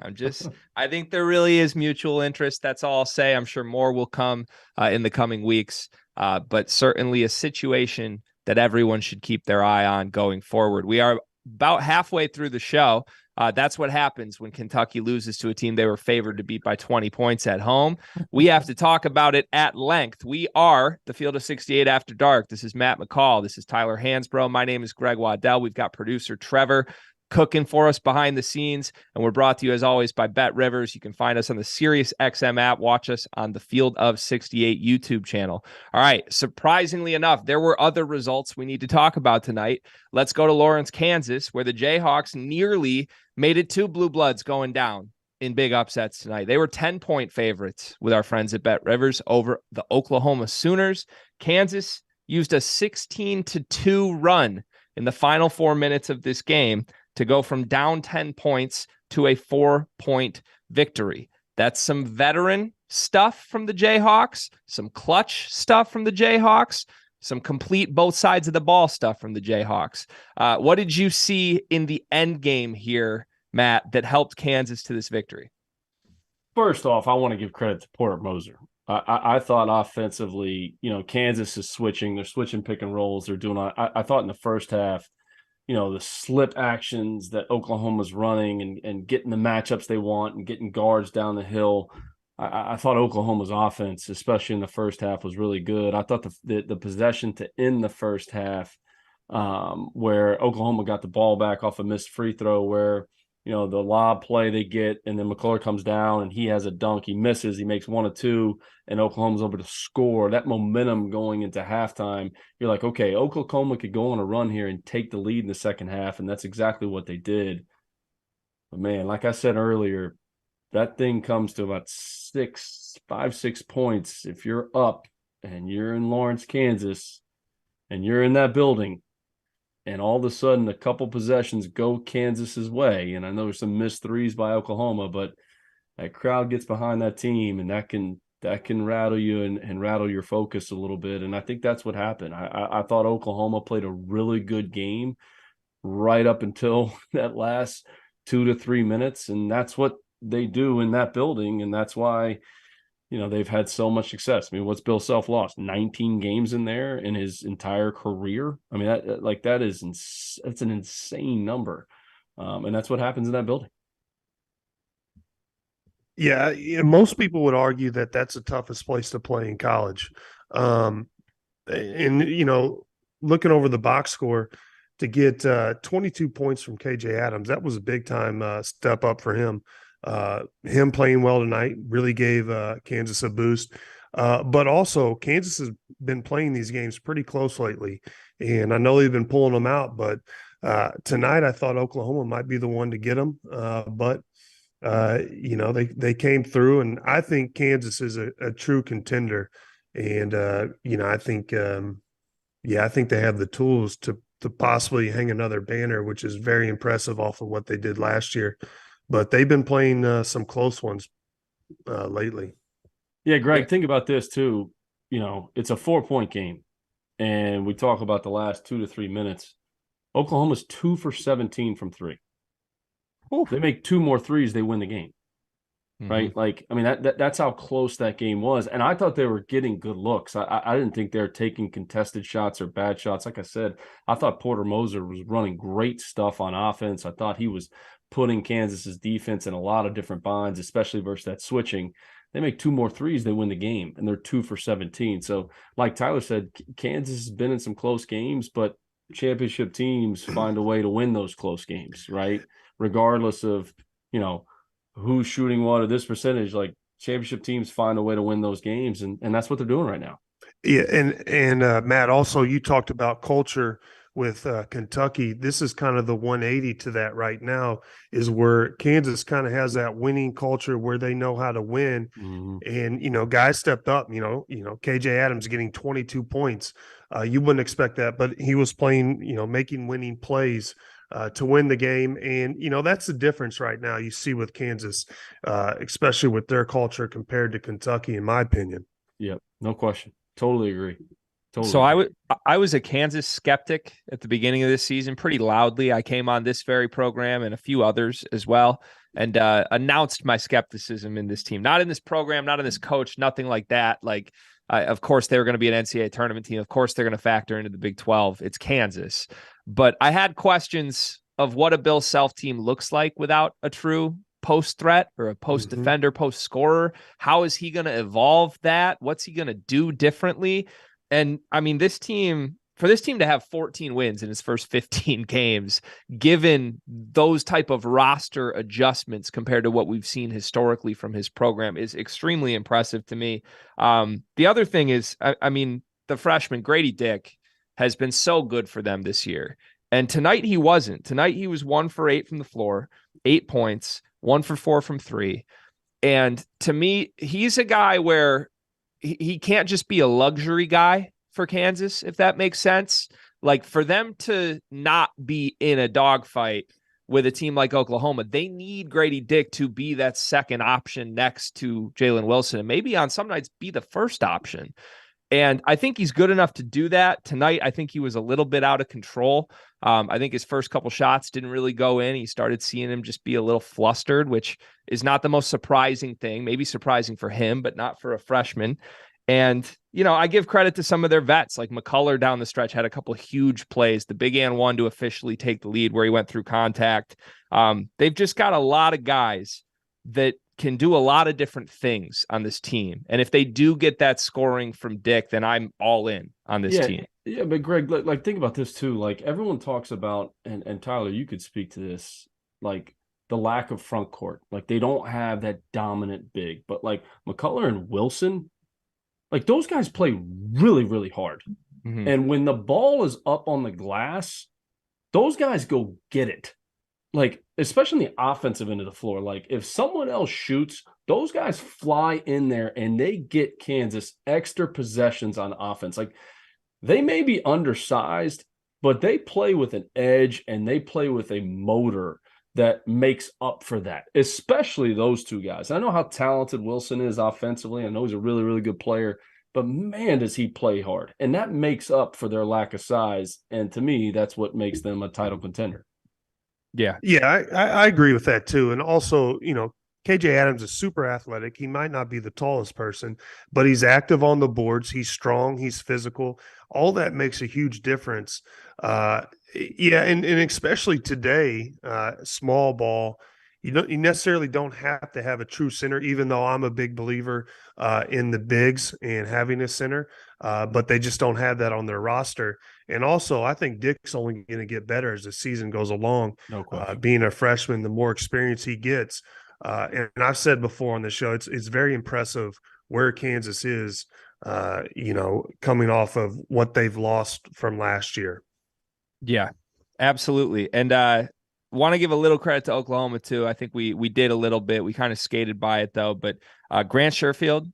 S1: I think there really is mutual interest. That's all I'll say. I'm sure more will come in the coming weeks, but certainly a situation that everyone should keep their eye on going forward. We are about halfway through the show. That's what happens when Kentucky loses to a team they were favored to beat by 20 points at home. We have to talk about it at length. We are the Field of 68 After Dark. This is Matt McCall. This is Tyler Hansbrough. My name is Greg Waddell. We've got producer Trevor cooking for us behind the scenes. And we're brought to you, as always, by Bet Rivers. You can find us on the Sirius XM app. Watch us on the Field of 68 YouTube channel. All right. Surprisingly enough, there were other results we need to talk about tonight. Let's go to Lawrence, Kansas, where the Jayhawks nearly made it 2 Blue Bloods going down in big upsets tonight. They were 10-point favorites with our friends at Bet Rivers over the Oklahoma Sooners. Kansas used a 16-2 run in the final 4 minutes of this game to go from down 10 points to a 4-point victory. That's some veteran stuff from the Jayhawks, some clutch stuff from the Jayhawks, some complete both sides of the ball stuff from the Jayhawks. What did you see in the end game here, Matt, that helped Kansas to this victory?
S2: First off, I want to give credit to Porter Moser. I thought offensively, Kansas is switching. They're switching pick and rolls. They're doing. I thought in the first half, the slip actions that Oklahoma's running and getting the matchups they want and getting guards down the hill. I thought Oklahoma's offense, especially in the first half, was really good. I thought the possession to end the first half, where Oklahoma got the ball back off a missed free throw, where the lob play they get, and then McCall comes down and he has a dunk. He misses. He makes 1 or 2, and Oklahoma's able to score. That momentum going into halftime, you're like, okay, Oklahoma could go on a run here and take the lead in the second half, and that's exactly what they did. But, man, like I said earlier, that thing comes to about 5, 6 points. If you're up and you're in Lawrence, Kansas, and you're in that building, and all of a sudden a couple possessions go Kansas's way, and I know there's some missed threes by Oklahoma, but that crowd gets behind that team, and that can rattle you and rattle your focus a little bit. And I think that's what happened. I thought Oklahoma played a really good game right up until that last 2 to 3 minutes, and that's what they do in that building, and that's why they've had so much success. I mean, what's Bill Self lost? 19 games in there in his entire career. I mean, that's an insane number, and that's what happens in that building.
S3: Yeah, most people would argue that that's the toughest place to play in college. And looking over the box score to get 22 points from KJ Adams, that was a big time step up for him. Him playing well tonight really gave Kansas a boost. But also Kansas has been playing these games pretty close lately, and I know they've been pulling them out, but tonight I thought Oklahoma might be the one to get them. But they came through, and I think Kansas is a true contender. And I think I think they have the tools to possibly hang another banner, which is very impressive off of what they did last year. But they've been playing some close ones lately.
S2: Yeah, Greg, think about this too. It's a 4-point game, and we talk about the last 2 to 3 minutes. Oklahoma's 2 for 17 from 3. Oof. They make 2 more threes, they win the game. Mm-hmm. Right? Like, I mean, that's how close that game was. And I thought they were getting good looks. I didn't think they were taking contested shots or bad shots. Like I said, I thought Porter Moser was running great stuff on offense. I thought he was putting Kansas's defense in a lot of different binds, especially versus that switching. They make 2 more threes, they win the game, and they're 2 for 17. So, like Tyler said, Kansas has been in some close games, but championship teams find a way to win those close games, right? Regardless of, who's shooting what at this percentage, like championship teams find a way to win those games, and that's what they're doing right now.
S3: Yeah, and Matt, also you talked about culture with Kentucky. This is kind of the 180 to that right now, is where Kansas kind of has that winning culture where they know how to win. Mm-hmm. And guys stepped up. KJ Adams getting 22 points. You wouldn't expect that, but he was playing, making winning plays to win the game. And, that's the difference right now you see with Kansas, especially with their culture compared to Kentucky, in my opinion.
S2: Yep, no question. Totally agree. Totally.
S1: So I was a Kansas skeptic at the beginning of this season, pretty loudly. I came on this very program and a few others as well, and announced my skepticism in this team. Not in this program, not in this coach, nothing like that. Like, of course, they were going to be an NCAA tournament team. Of course, they're going to factor into the Big 12. It's Kansas. But I had questions of what a Bill Self team looks like without a true post threat or a post defender, post scorer. How is he going to evolve that? What's he going to do differently? And I mean, this team for this team to have 14 wins in its first 15 games, given those type of roster adjustments compared to what we've seen historically from his program, is extremely impressive to me. The other thing is, I mean, the freshman Grady Dick has been so good for them this year. And tonight he wasn't. Tonight he was 1 for 8 from the floor, 8 points, 1 for 4 from 3. And to me, he's a guy where he can't just be a luxury guy for Kansas, if that makes sense. Like, for them to not be in a dogfight with a team like Oklahoma, they need Grady Dick to be that second option next to Jalen Wilson, and maybe on some nights be the first option. And I think he's good enough to do that. Tonight, I think he was a little bit out of control. I think his first couple shots didn't really go in. He started seeing him just be a little flustered, which is not the most surprising thing. Maybe surprising for him, but not for a freshman. And, you know, I give credit to some of their vets, like McCall down the stretch had a couple of huge plays. The big and one to officially take the lead where he went through contact. They've just got a lot of guys that can do a lot of different things on this team. And if they do get that scoring from Dick, then I'm all in on this team.
S2: Yeah, but Greg, like think about this too. Like, everyone talks about, and Tyler, you could speak to this, like the lack of front court. Like, they don't have that dominant big, but like McCullough and Wilson, like, those guys play really, really hard.
S1: Mm-hmm.
S2: And when the ball is up on the glass, those guys go get it. Like, especially in the offensive end of the floor. Like, if someone else shoots, those guys fly in there and they get Kansas extra possessions on offense. Like, they may be undersized, but they play with an edge and they play with a motor that makes up for that, especially those two guys. I know how talented Wilson is offensively. I know he's a really, really good player, but man, does he play hard. And that makes up for their lack of size. And to me, that's what makes them a title contender.
S1: Yeah.
S3: Yeah, I agree with that too. And also, you know, KJ Adams is super athletic. He might not be the tallest person, but he's active on the boards. He's strong. He's physical. All that makes a huge difference. Yeah, and especially today, small ball, you necessarily don't have to have a true center, even though I'm a big believer in the bigs and having a center, but they just don't have that on their roster. And also, I think Dick's only going to get better as the season goes along.
S2: No question.
S3: Being a freshman, the more experience he gets. And I've said before on the show, it's very impressive where Kansas is, you know, coming off of what they've lost from last year.
S1: Yeah, absolutely. And want to give a little credit to Oklahoma too. I think we did a little bit. We kind of skated by it though. But Grant Sherfield,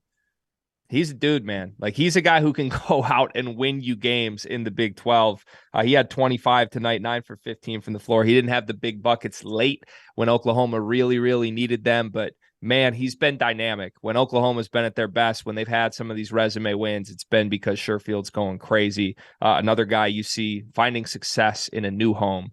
S1: he's a dude, man. Like, he's a guy who can go out and win you games in the Big 12. He had 25 tonight, 9 for 15 from the floor. He didn't have the big buckets late when Oklahoma really, really needed them. But man, he's been dynamic. When Oklahoma's been at their best, when they've had some of these resume wins, it's been because Sherfield's going crazy. Another guy you see finding success in a new home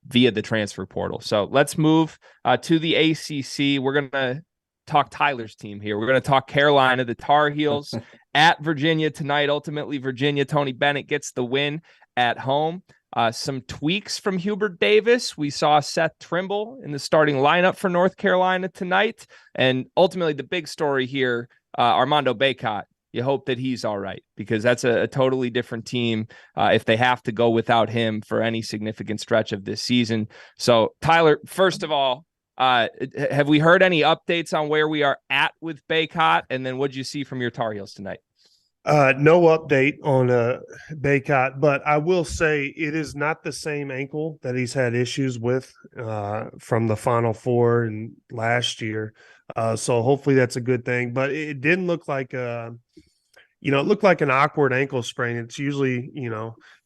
S1: via the transfer portal. So let's move to the ACC. We're going to talk Tyler's team here. We're going to talk Carolina, the Tar Heels at Virginia tonight. Ultimately, Virginia, Tony Bennett gets the win at home. Some tweaks from Hubert Davis. We saw Seth Trimble in the starting lineup for North Carolina tonight. And ultimately, the big story here, Armando Bacot. You hope that he's all right, because that's a totally different team if they have to go without him for any significant stretch of this season. So, Tyler, first of all, have we heard any updates on where we are at with Bacot? And then what'd you see from your Tar Heels tonight?
S3: No update on Bacot, but I will say it is not the same ankle that he's had issues with from the Final Four and last year. So hopefully that's a good thing. But it didn't look like it looked like an awkward ankle sprain. It's usually,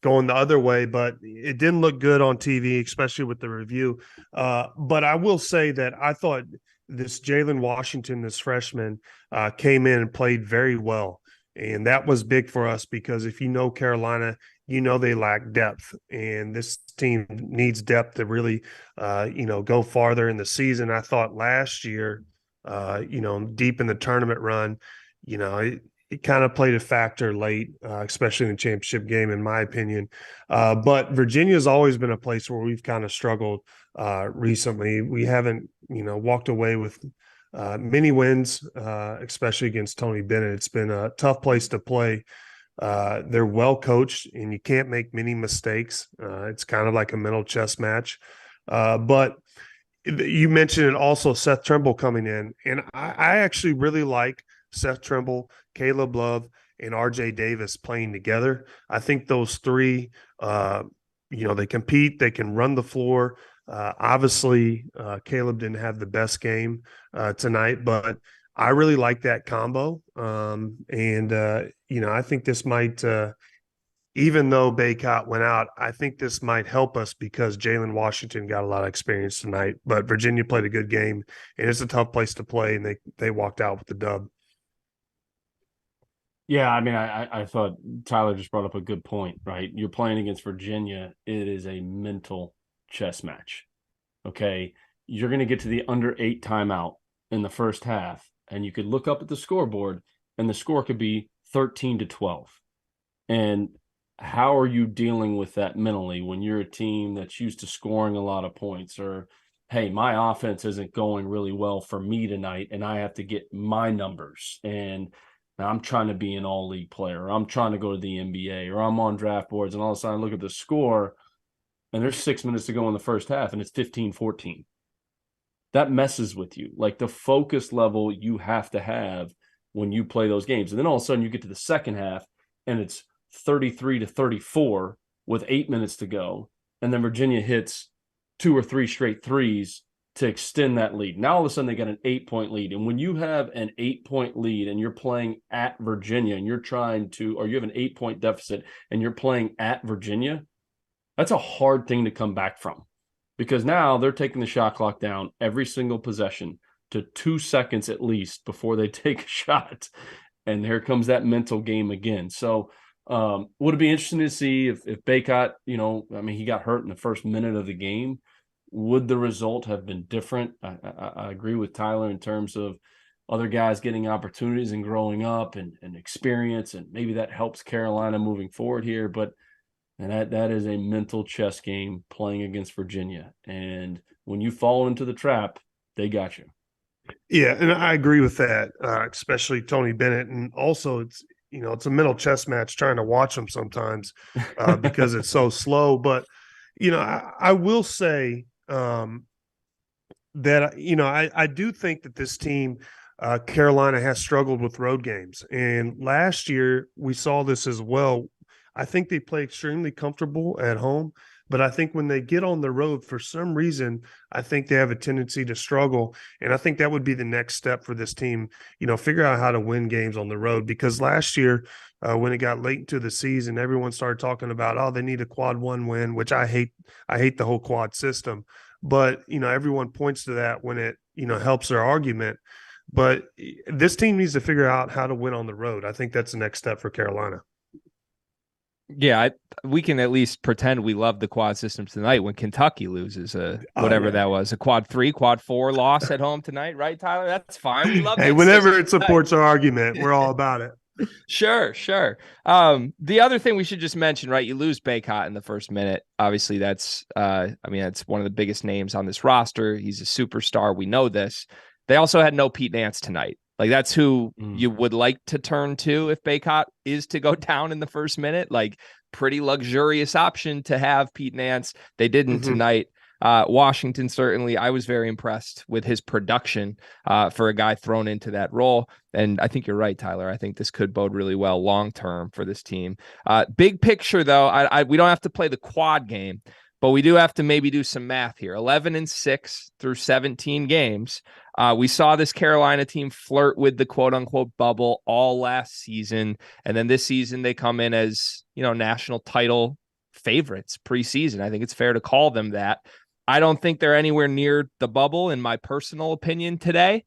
S3: going the other way, but it didn't look good on TV, especially with the review. But I will say that I thought this Jalen Washington, this freshman, came in and played very well. And that was big for us because if you know Carolina, they lack depth. And this team needs depth to really, go farther in the season. I thought last year, deep in the tournament run, it kind of played a factor late, especially in the championship game, in my opinion. But Virginia's always been a place where we've kind of struggled recently. We haven't, walked away with many wins, especially against Tony Bennett. It's been a tough place to play They're well coached, and you can't make many mistakes. It's kind of like a mental chess match. But you mentioned it also, Seth Trimble coming in, and I actually really like Seth Trimble, Caleb Love, and RJ Davis playing together. I think those three, they compete, they can run the floor. Obviously, Caleb didn't have the best game tonight, but I really like that combo. I think this might, even though Baycott went out, I think this might help us because Jalen Washington got a lot of experience tonight. But Virginia played a good game, and it's a tough place to play, and they walked out with the dub.
S2: Yeah, I mean, I thought Tyler just brought up a good point, right? You're playing against Virginia. It is a mental chess match, okay? You're going to get to the under 8 timeout in the first half, and you could look up at the scoreboard, and the score could be 13-12. And how are you dealing with that mentally when you're a team that's used to scoring a lot of points? Or, hey, my offense isn't going really well for me tonight, and I have to get my numbers. And I'm trying to be an all-league player. Or I'm trying to go to the NBA, or I'm on draft boards, and all of a sudden I look at the score, and there's 6 minutes to go in the first half, and it's 15-14. That messes with you. Like, the focus level you have to have when you play those games. And then all of a sudden you get to the second half, and it's 33-34 with 8 minutes to go. And then Virginia hits 2 or 3 straight threes to extend that lead. Now all of a sudden they got an 8-point lead. And when you have an 8-point lead and you're playing at Virginia and you're trying to, or you have an 8-point deficit and you're playing at Virginia, that's a hard thing to come back from, because now they're taking the shot clock down every single possession to 2 seconds at least before they take a shot. And here comes that mental game again. So would it be interesting to see if Baycott, he got hurt in the first minute of the game. Would the result have been different? I agree with Tyler in terms of other guys getting opportunities and growing up and experience, and maybe that helps Carolina moving forward here. But that is a mental chess game playing against Virginia. And when you fall into the trap, they got you.
S3: Yeah, and I agree with that, especially Tony Bennett. And also, it's a mental chess match trying to watch them sometimes because it's so slow. But, I will say that, I do think that this team, Carolina, has struggled with road games. And last year we saw this as well. I think they play extremely comfortable at home, but I think when they get on the road, for some reason, I think they have a tendency to struggle. And I think that would be the next step for this team, figure out how to win games on the road. Because last year, when it got late into the season, everyone started talking about, they need a quad 1 win, which I hate the whole quad system. But, everyone points to that when it, helps their argument. But this team needs to figure out how to win on the road. I think that's the next step for Carolina.
S1: Yeah, we can at least pretend we love the quad system tonight when Kentucky loses that was, a quad 3, quad 4 loss at home tonight, right, Tyler? That's fine. We love
S3: Hey, whenever it supports our argument, we're all about it.
S1: Sure. The other thing we should just mention, right? You lose Baycott in the first minute. Obviously, that's one of the biggest names on this roster. He's a superstar. We know this. They also had no Pete Nance tonight. Like, that's who you would like to turn to if Baycott is to go down in the first minute. Like, pretty luxurious option to have Pete Nance. They didn't tonight. Washington, certainly, I was very impressed with his production for a guy thrown into that role. And I think you're right, Tyler. I think this could bode really well long-term for this team. Big picture, though, we don't have to play the quad game, but we do have to maybe do some math here. 11-6 through 17 games. We saw this Carolina team flirt with the quote-unquote bubble all last season. And then this season, they come in as, national title favorites preseason. I think it's fair to call them that. I don't think they're anywhere near the bubble, in my personal opinion, today.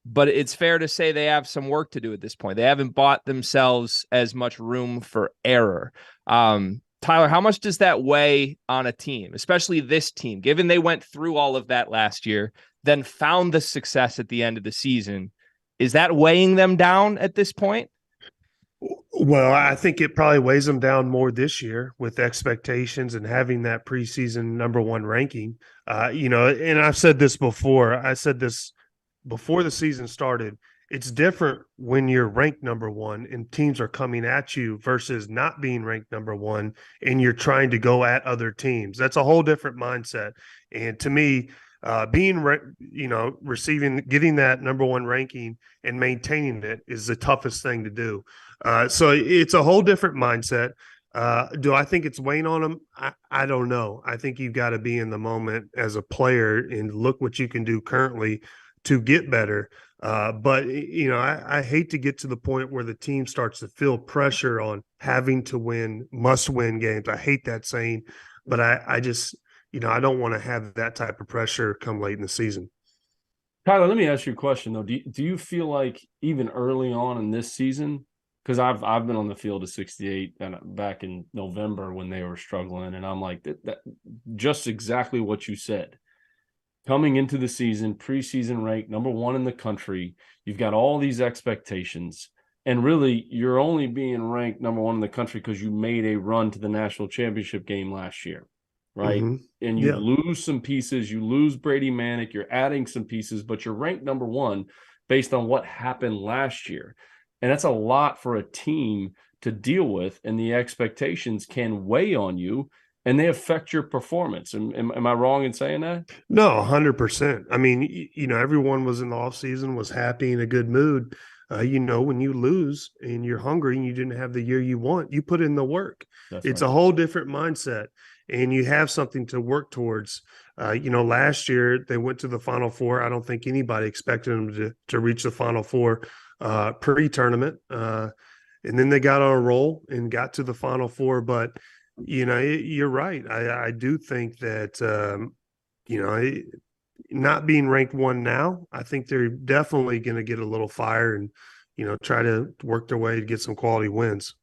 S1: But it's fair to say they have some work to do at this point. They haven't bought themselves as much room for error. Tyler, how much does that weigh on a team, especially this team, given they went through all of that last year, then found the success at the end of the season? Is that weighing them down at this point?
S3: Well, I think it probably weighs them down more this year with expectations and having that preseason #1 ranking. And I've said this before. I said this before the season started. it's different when you're ranked number one and teams are coming at you versus not being ranked number one and you're trying to go at other teams. That's a whole different mindset. And to me, getting that number one ranking and maintaining it is the toughest thing to do. So it's a whole different mindset. Do I think it's weighing on them? I don't know. I think you've got to be in the moment as a player and look what you can do currently to get better. But I hate to get to the point where the team starts to feel pressure on having to win, must win games. I hate that saying, but I just, I don't want to have that type of pressure come late in the season.
S2: Tyler, let me ask you a question though. Do you feel like even early on in this season, because I've been on the field of 68 and back in November when they were struggling, and I'm like that just exactly what you said. Coming into the season, preseason ranked number one in the country, you've got all these expectations, and really you're only being ranked number one in the country because you made a run to the national championship game last year, right?
S3: Mm-hmm.
S2: And you lose some pieces, you lose Brady Manick, you're adding some pieces, but you're ranked number one based on what happened last year. And that's a lot for a team to deal with, and the expectations can weigh on you, and they affect your performance. Am I wrong in saying that?
S3: No, 100%. I mean, everyone was in the offseason, was happy, in a good mood. When you lose and you're hungry and you didn't have the year you want, you put in the work. It's a whole different mindset, and you have something to work towards. Last year they went to the Final Four. I don't think anybody expected them to reach the Final Four pre-tournament. And then they got on a roll and got to the Final Four. But, you're right. I do think that, not being ranked one now, I think they're definitely going to get a little fire and, try to work their way to get some quality wins.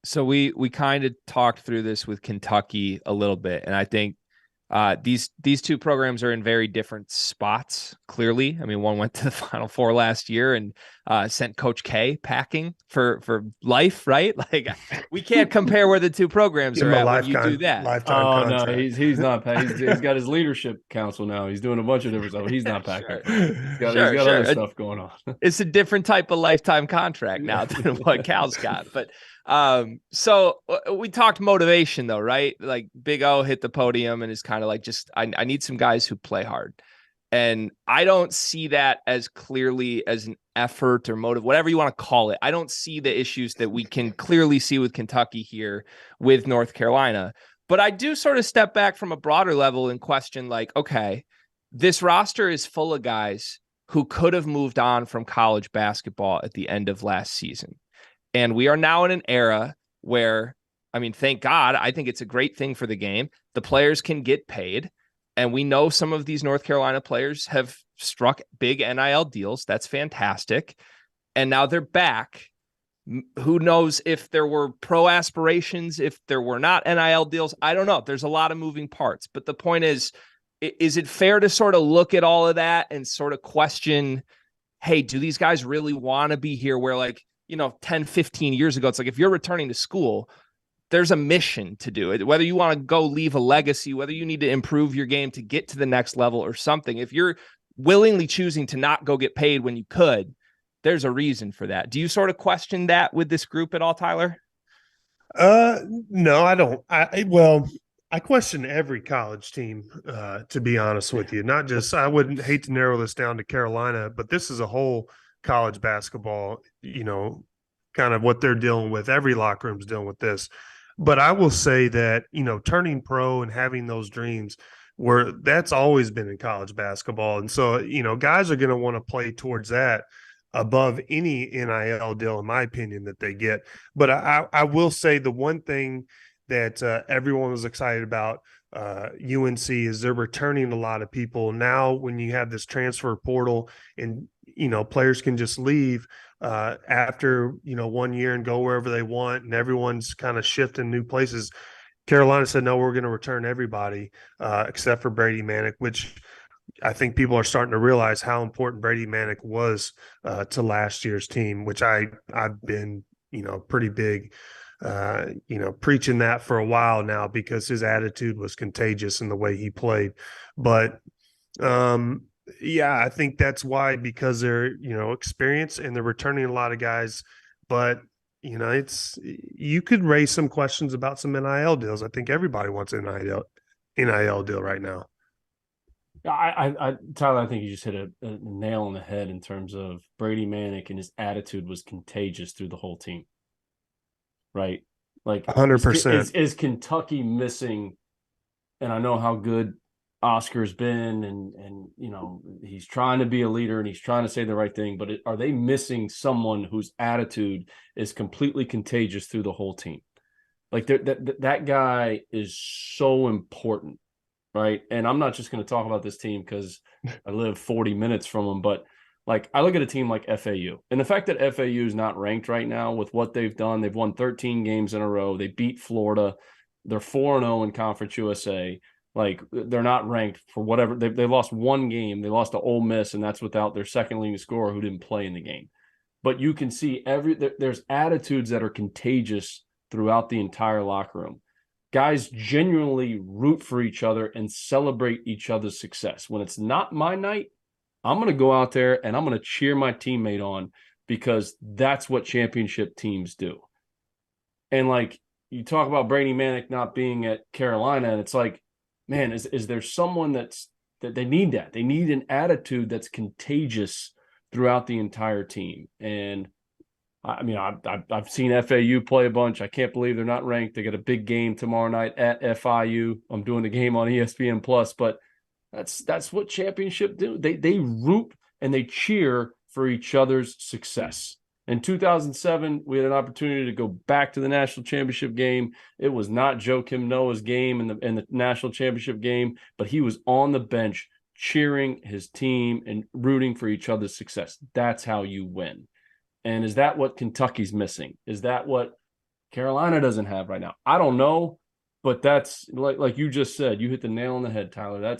S1: So we kind of talked through this with Kentucky a little bit, and I think these two programs are in very different spots. Clearly, I mean, one went to the Final Four last year and sent Coach K packing for life, right? Like, we can't compare where the two programs are at when you do that.
S3: Lifetime contract.
S2: No, he's not. He's got his leadership council now. He's doing a bunch of different stuff. He's not packing. He's got other stuff going on.
S1: It's a different type of lifetime contract now than what Cal's got. But so we talked motivation though, right? Like Big O hit the podium and is kind of like, I need some guys who play hard. And I don't see that as clearly as an effort or motive, whatever you want to call it. I don't see the issues that we can clearly see with Kentucky here with North Carolina. But I do sort of step back from a broader level and question, like, okay, this roster is full of guys who could have moved on from college basketball at the end of last season. And we are now in an era where, I mean, thank God, I think it's a great thing for the game. The players can get paid. And we know some of these North Carolina players have struck big NIL deals. That's fantastic. And now they're back. Who knows if there were pro aspirations, if there were not NIL deals? I don't know. There's a lot of moving parts. But the point is it fair to sort of look at all of that and sort of question, hey, do these guys really want to be here? Where, like, 10, 15 years ago, it's like if you're returning to school, there's a mission to do it, whether you want to go leave a legacy, whether you need to improve your game to get to the next level or something. If you're willingly choosing to not go get paid when you could, there's a reason for that. Do you sort of question that with this group at all, Tyler?
S3: No, I don't. I question every college team, to be honest with you. Not just, I wouldn't hate to narrow this down to Carolina, but this is a whole college basketball, kind of what they're dealing with. Every locker room's dealing with this. But I will say that, turning pro and having those dreams, that's always been in college basketball. And so, guys are going to want to play towards that above any NIL deal, in my opinion, that they get. But I will say the one thing that everyone was excited about UNC is they're returning a lot of people. Now, when you have this transfer portal and, players can just leave after, 1 year and go wherever they want, and everyone's kind of shifting new places. Carolina said, no, we're going to return everybody except for Brady Manick, which I think people are starting to realize how important Brady Manick was to last year's team, which I've been, pretty big, preaching that for a while now because his attitude was contagious in the way he played. But Yeah, I think that's why, because they're, experienced and they're returning a lot of guys. But, you could raise some questions about some NIL deals. I think everybody wants an NIL deal right now.
S2: Tyler, I think you just hit a nail on the head in terms of Brady Manick, and his attitude was contagious through the whole team. Right? Like
S3: 100%.
S2: Is Kentucky missing? And I know how good Oscar's been, and he's trying to be a leader and he's trying to say the right thing, but are they missing someone whose attitude is completely contagious through the whole team? Like that guy is so important, right? And I'm not just going to talk about this team because I live 40 minutes from them, but like I look at a team like FAU, and the fact that FAU is not ranked right now with what they've done. They've won 13 games in a row. They beat Florida. They're 4-0 in Conference USA. Like, they're not ranked for whatever. They lost one game. They lost to Ole Miss, and that's without their second leading scorer who didn't play in the game. But you can see there's attitudes that are contagious throughout the entire locker room. Guys genuinely root for each other and celebrate each other's success. When it's not my night, I'm going to go out there and I'm going to cheer my teammate on, because that's what championship teams do. And like, you talk about Brady Manick not being at Carolina, and it's like, man, is there someone that they need that? They need an attitude that's contagious throughout the entire team. And I mean, I've seen FAU play a bunch. I can't believe they're not ranked. They got a big game tomorrow night at FIU. I'm doing the game on ESPN Plus, but that's what championship do. They root and they cheer for each other's success. In 2007, we had an opportunity to go back to the national championship game. It was not Joakim Noah's game in the national championship game, but he was on the bench cheering his team and rooting for each other's success. That's how you win. And is that what Kentucky's missing? Is that what Carolina doesn't have right now? I don't know, but that's like you just said, you hit the nail on the head, Tyler.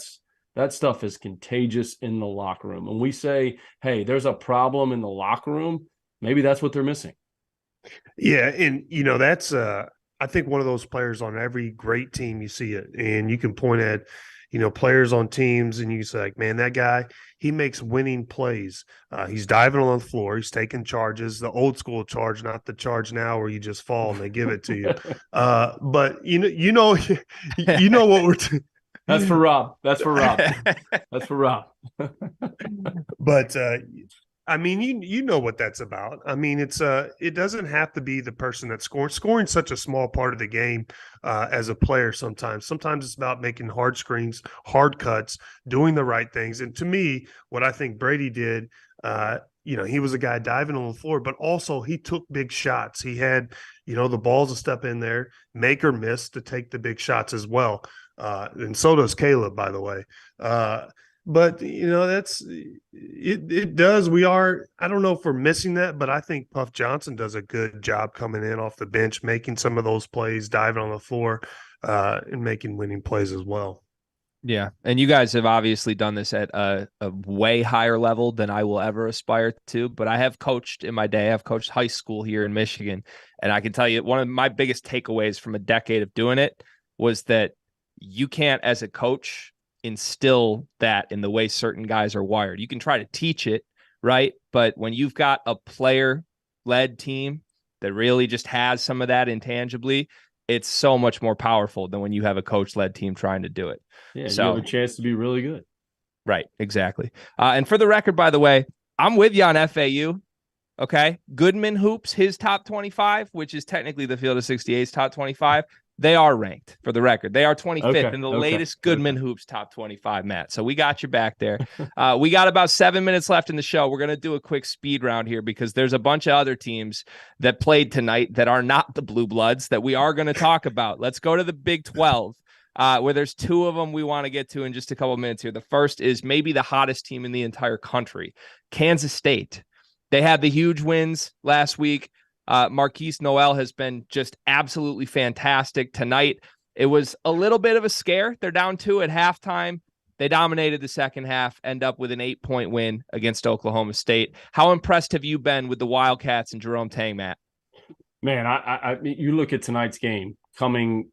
S2: That stuff is contagious in the locker room. When we say, hey, there's a problem in the locker room, maybe that's what they're missing.
S3: Yeah, and that's I think one of those players on every great team, you see it, and you can point at players on teams, and you say, like, man, that guy, he makes winning plays. He's diving on the floor, he's taking charges, the old school charge, not the charge now where you just fall and they give it to you. But you know what we're.
S2: That's for Rob. That's for Rob. That's for Rob.
S3: But I mean, you know what that's about. I mean, it doesn't have to be the person that's scoring such a small part of the game as a player. Sometimes it's about making hard screens, hard cuts, doing the right things. And to me, what I think Brady did, he was a guy diving on the floor, but also he took big shots. He had, the balls to step in there, make or miss, to take the big shots as well. And so does Caleb, by the way. But that's it does. I don't know if we're missing that, but I think Puff Johnson does a good job coming in off the bench, making some of those plays, diving on the floor, and making winning plays as well.
S1: Yeah. And you guys have obviously done this at a way higher level than I will ever aspire to, but I have coached in my day. I've coached high school here in Michigan. And I can tell you, one of my biggest takeaways from a decade of doing it was that you can't, as a coach, instill that in the way certain guys are wired. You can try to teach it, right? But when you've got a player-led team that really just has some of that intangibly, it's so much more powerful than when you have a coach-led team trying to do it.
S2: Yeah,
S1: so
S2: you have a chance to be really good.
S1: Right, exactly. And for the record, by the way, I'm with you on FAU. Okay, Goodman Hoops, his top 25, which is technically the Field of 68's top 25. They are ranked, for the record. They are 25th in the latest Goodman Hoops top 25, Matt. So we got you back there. We got about 7 minutes left in the show. We're going to do a quick speed round here because there's a bunch of other teams that played tonight that are not the Blue Bloods that we are going to talk about. Let's go to the Big 12, where there's two of them we want to get to in just a couple of minutes here. The first is maybe the hottest team in the entire country, Kansas State. They had the huge wins last week. Marquise Noel has been just absolutely fantastic tonight. It was a little bit of a scare. They're down 2 at halftime. They dominated the second half, end up with an 8-point win against Oklahoma State. How impressed have you been with the Wildcats and Jerome Tang, Matt?
S2: Man, you look at tonight's game coming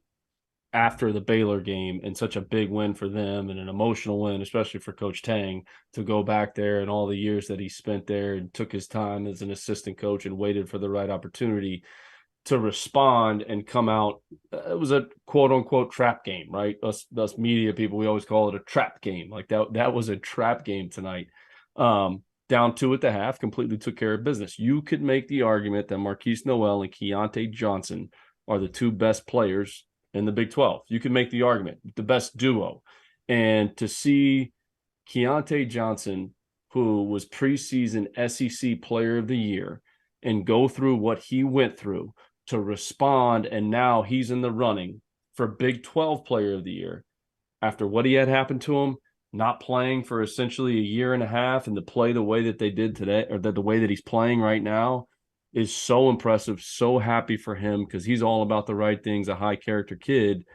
S2: after the Baylor game, and such a big win for them and an emotional win, especially for Coach Tang, to go back there and all the years that he spent there and took his time as an assistant coach and waited for the right opportunity to respond and come out. It was a quote unquote trap game, right? Us media people, we always call it a trap game. Like that was a trap game tonight. Down 2 at the half, completely took care of business. You could make the argument that Marquise Noel and Keontae Johnson are the 2 best players in the Big 12. You can make the argument, the best duo. And to see Keontae Johnson, who was preseason SEC Player of the Year, and go through what he went through to respond, and now he's in the running for Big 12 Player of the Year after what he had happened to him, not playing for essentially a year and a half, and to play the way that they did today, or the way that he's playing right now, is so impressive. So happy for him, because he's all about the right things, a high character kid,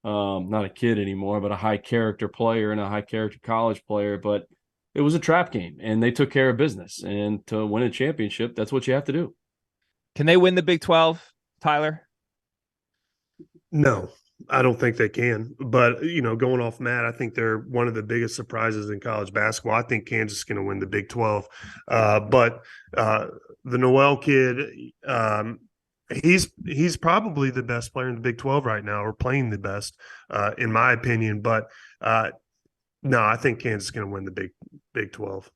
S2: not a kid anymore, but a high character player and a high character college player. But it was a trap game, and they took care of business. And to win a championship, that's what you have to do.
S1: Can they win the Big 12, Tyler?
S3: No, I don't think they can. But, going off Matt, I think they're one of the biggest surprises in college basketball. I think Kansas is going to win the Big 12. But the Noel kid, he's probably the best player in the Big 12 right now, or playing the best, in my opinion. But no, I think Kansas is going to win the Big 12.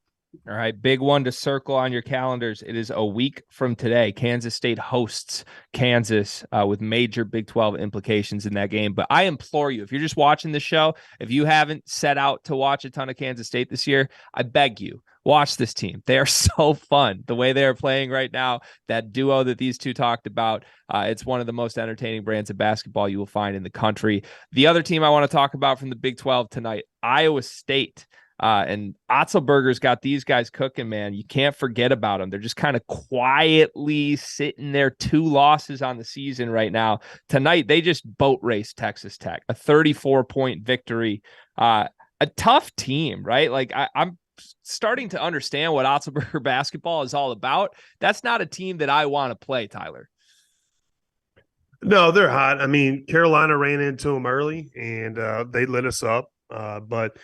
S1: All right, big one to circle on your calendars. It is a week from today. Kansas State hosts Kansas with major Big 12 implications in that game. But I implore you, if you're just watching the show, if you haven't set out to watch a ton of Kansas State this year, I beg you, watch this team. They are so fun. The way they are playing right now, that duo that these two talked about, it's one of the most entertaining brands of basketball you will find in the country. The other team I want to talk about from the Big 12 tonight, Iowa State. And Otzelberger's got these guys cooking, man. You can't forget about them. They're just kind of quietly sitting there, 2 losses on the season right now. Tonight, they just boat raced Texas Tech, a 34-point victory. A tough team, right? Like I'm starting to understand what Otzelberger basketball is all about. That's not a team that I want to play, Tyler.
S3: No, they're hot. I mean, Carolina ran into them early, and they lit us up. But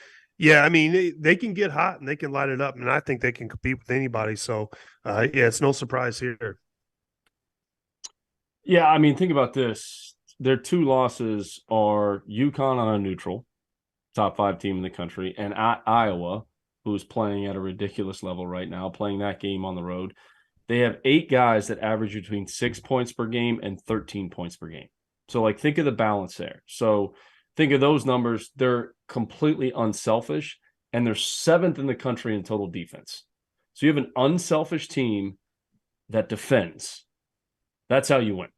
S3: yeah, I mean, they can get hot and they can light it up, and I think they can compete with anybody. So, yeah, it's no surprise here.
S2: Yeah, I mean, think about this. Their 2 losses are UConn on a neutral, top 5 team in the country, and Iowa, who's playing at a ridiculous level right now, playing that game on the road. They have 8 guys that average between 6 points per game and 13 points per game. So, like, think of the balance there. So, think of those numbers. They're completely unselfish, and they're 7th in the country in total defense. So you have an unselfish team that defends. That's how you win,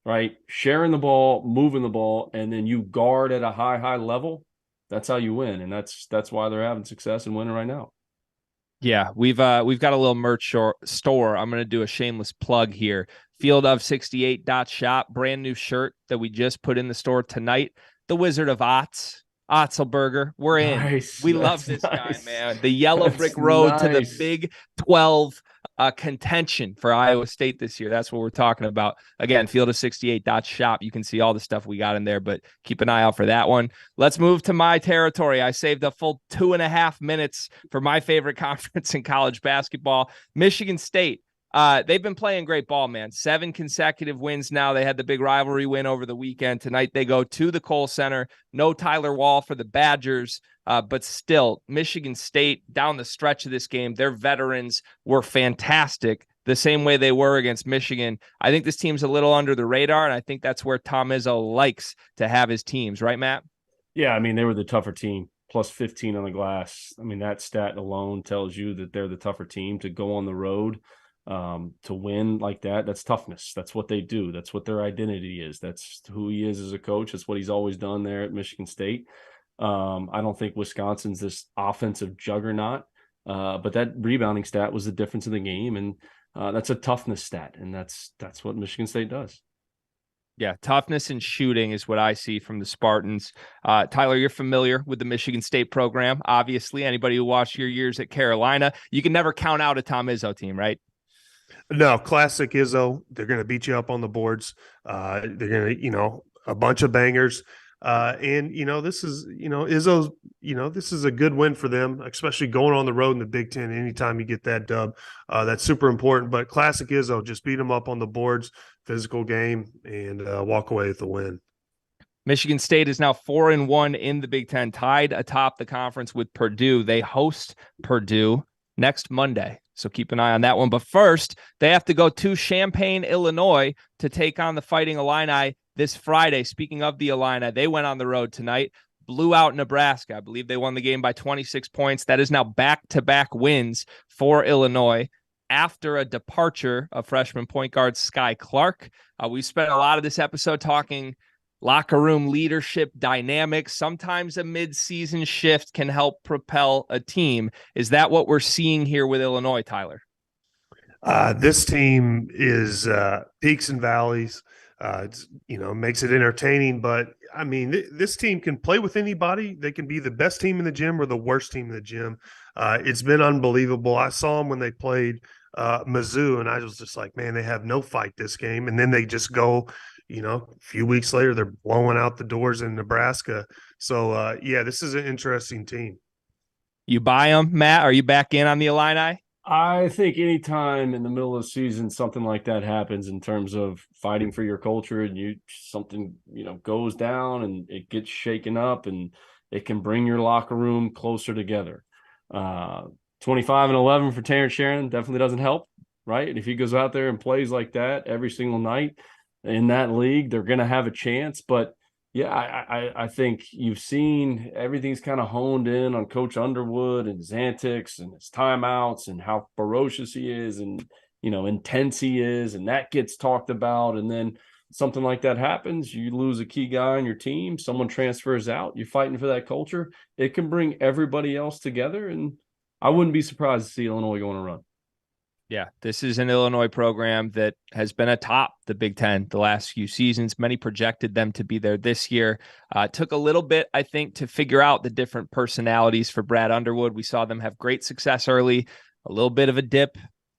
S2: right? Sharing the ball, moving the ball, and then you guard at a high level. That's how you win, and that's why they're having success and winning right now.
S1: Yeah, we've got a little merch store. I'm going to do a shameless plug here. Fieldof68.shop, brand new shirt that we just put in the store tonight. The Wizard of Otzelberger. We're in.
S2: Nice.
S1: We love this guy, man. The yellow brick road to the Big 12 contention for Iowa State this year. That's what we're talking about. Again, fieldof68.shop. You can see all the stuff we got in there, but keep an eye out for that one. Let's move to my territory. I saved a full 2.5 minutes for my favorite conference in college basketball, Michigan State. They've been playing great ball, man. 7 consecutive wins now. They had the big rivalry win over the weekend. Tonight they go to the Kohl Center. No Tyler Wall for the Badgers, but still, Michigan State down the stretch of this game, their veterans were fantastic, the same way they were against Michigan. I think this team's a little under the radar, and I think that's where Tom Izzo likes to have his teams. Right, Matt?
S2: Yeah, I mean, they were the tougher team, plus 15 on the glass. I mean, that stat alone tells you that they're the tougher team to go on the road. To win like that, that's toughness. That's what they do. That's what their identity is. That's who he is as a coach. That's what he's always done there at Michigan State. I don't think Wisconsin's this offensive juggernaut, but that rebounding stat was the difference in the game, and that's a toughness stat, and that's what Michigan State does.
S1: Yeah, toughness and shooting is what I see from the Spartans. Tyler, you're familiar with the Michigan State program. Obviously, anybody who watched your years at Carolina, you can never count out a Tom Izzo team, right?
S3: No, classic Izzo. They're going to beat you up on the boards. They're going to, a bunch of bangers. And this is Izzo's. This is a good win for them, especially going on the road in the Big Ten. Anytime you get that dub, that's super important. But classic Izzo, just beat them up on the boards, physical game, and walk away with the win.
S1: Michigan State is now 4-1 in the Big Ten, tied atop the conference with Purdue. They host Purdue next Monday, so keep an eye on that one. But first, they have to go to Champaign, Illinois, to take on the Fighting Illini this Friday. Speaking of the Illini, they went on the road tonight, blew out Nebraska. I believe they won the game by 26 points. That is now back-to-back wins for Illinois after a departure of freshman point guard Sky Clark. We spent a lot of this episode talking locker room leadership dynamics. Sometimes a mid-season shift can help propel a team. Is that what we're seeing here with Illinois, Tyler?
S3: This team is peaks and valleys. Makes it entertaining, but I mean, this team can play with anybody. They can be the best team in the gym or the worst team in the gym. It's been unbelievable. I saw them when they played Mizzou, and I was just like, man, they have no fight this game. And then they just go, a few weeks later, they're blowing out the doors in Nebraska. So, this is an interesting team.
S1: You buy them, Matt? Are you back in on the Illini?
S2: I think anytime in the middle of the season something like that happens in terms of fighting for your culture and something goes down and it gets shaken up and it can bring your locker room closer together. 25-11 for Terrence Shannon definitely doesn't help, right? And if he goes out there and plays like that every single night in that league, they're going to have a chance. But yeah, I think you've seen everything's kind of honed in on Coach Underwood and his antics and his timeouts and how ferocious he is and, intense he is. And that gets talked about. And then something like that happens, you lose a key guy on your team, someone transfers out, you're fighting for that culture. It can bring everybody else together. And I wouldn't be surprised to see Illinois go on a run.
S1: Yeah, this is an Illinois program that has been atop the Big Ten the last few seasons. Many projected them to be there this year. Took a little bit, I think, to figure out the different personalities for Brad Underwood. We saw them have great success early, a little bit of a dip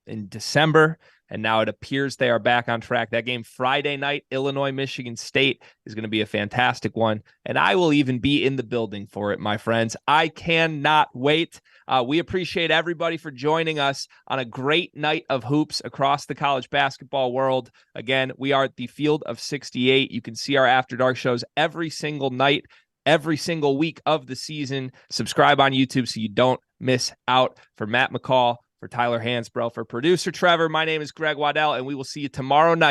S1: in December, and now it appears they are back on track. That game Friday night, Illinois-Michigan State, is going to be a fantastic one, and I will even be in the building for it, my friends. I cannot wait. We appreciate everybody for joining us on a great night of hoops across the college basketball world. Again, we are at the Field of 68. You can see our After Dark shows every single night, every single week of the season. Subscribe on YouTube so you don't miss out. For Matt McCall, for Tyler Hansbrough, for producer Trevor, my name is Greg Waddell, and we will see you tomorrow night.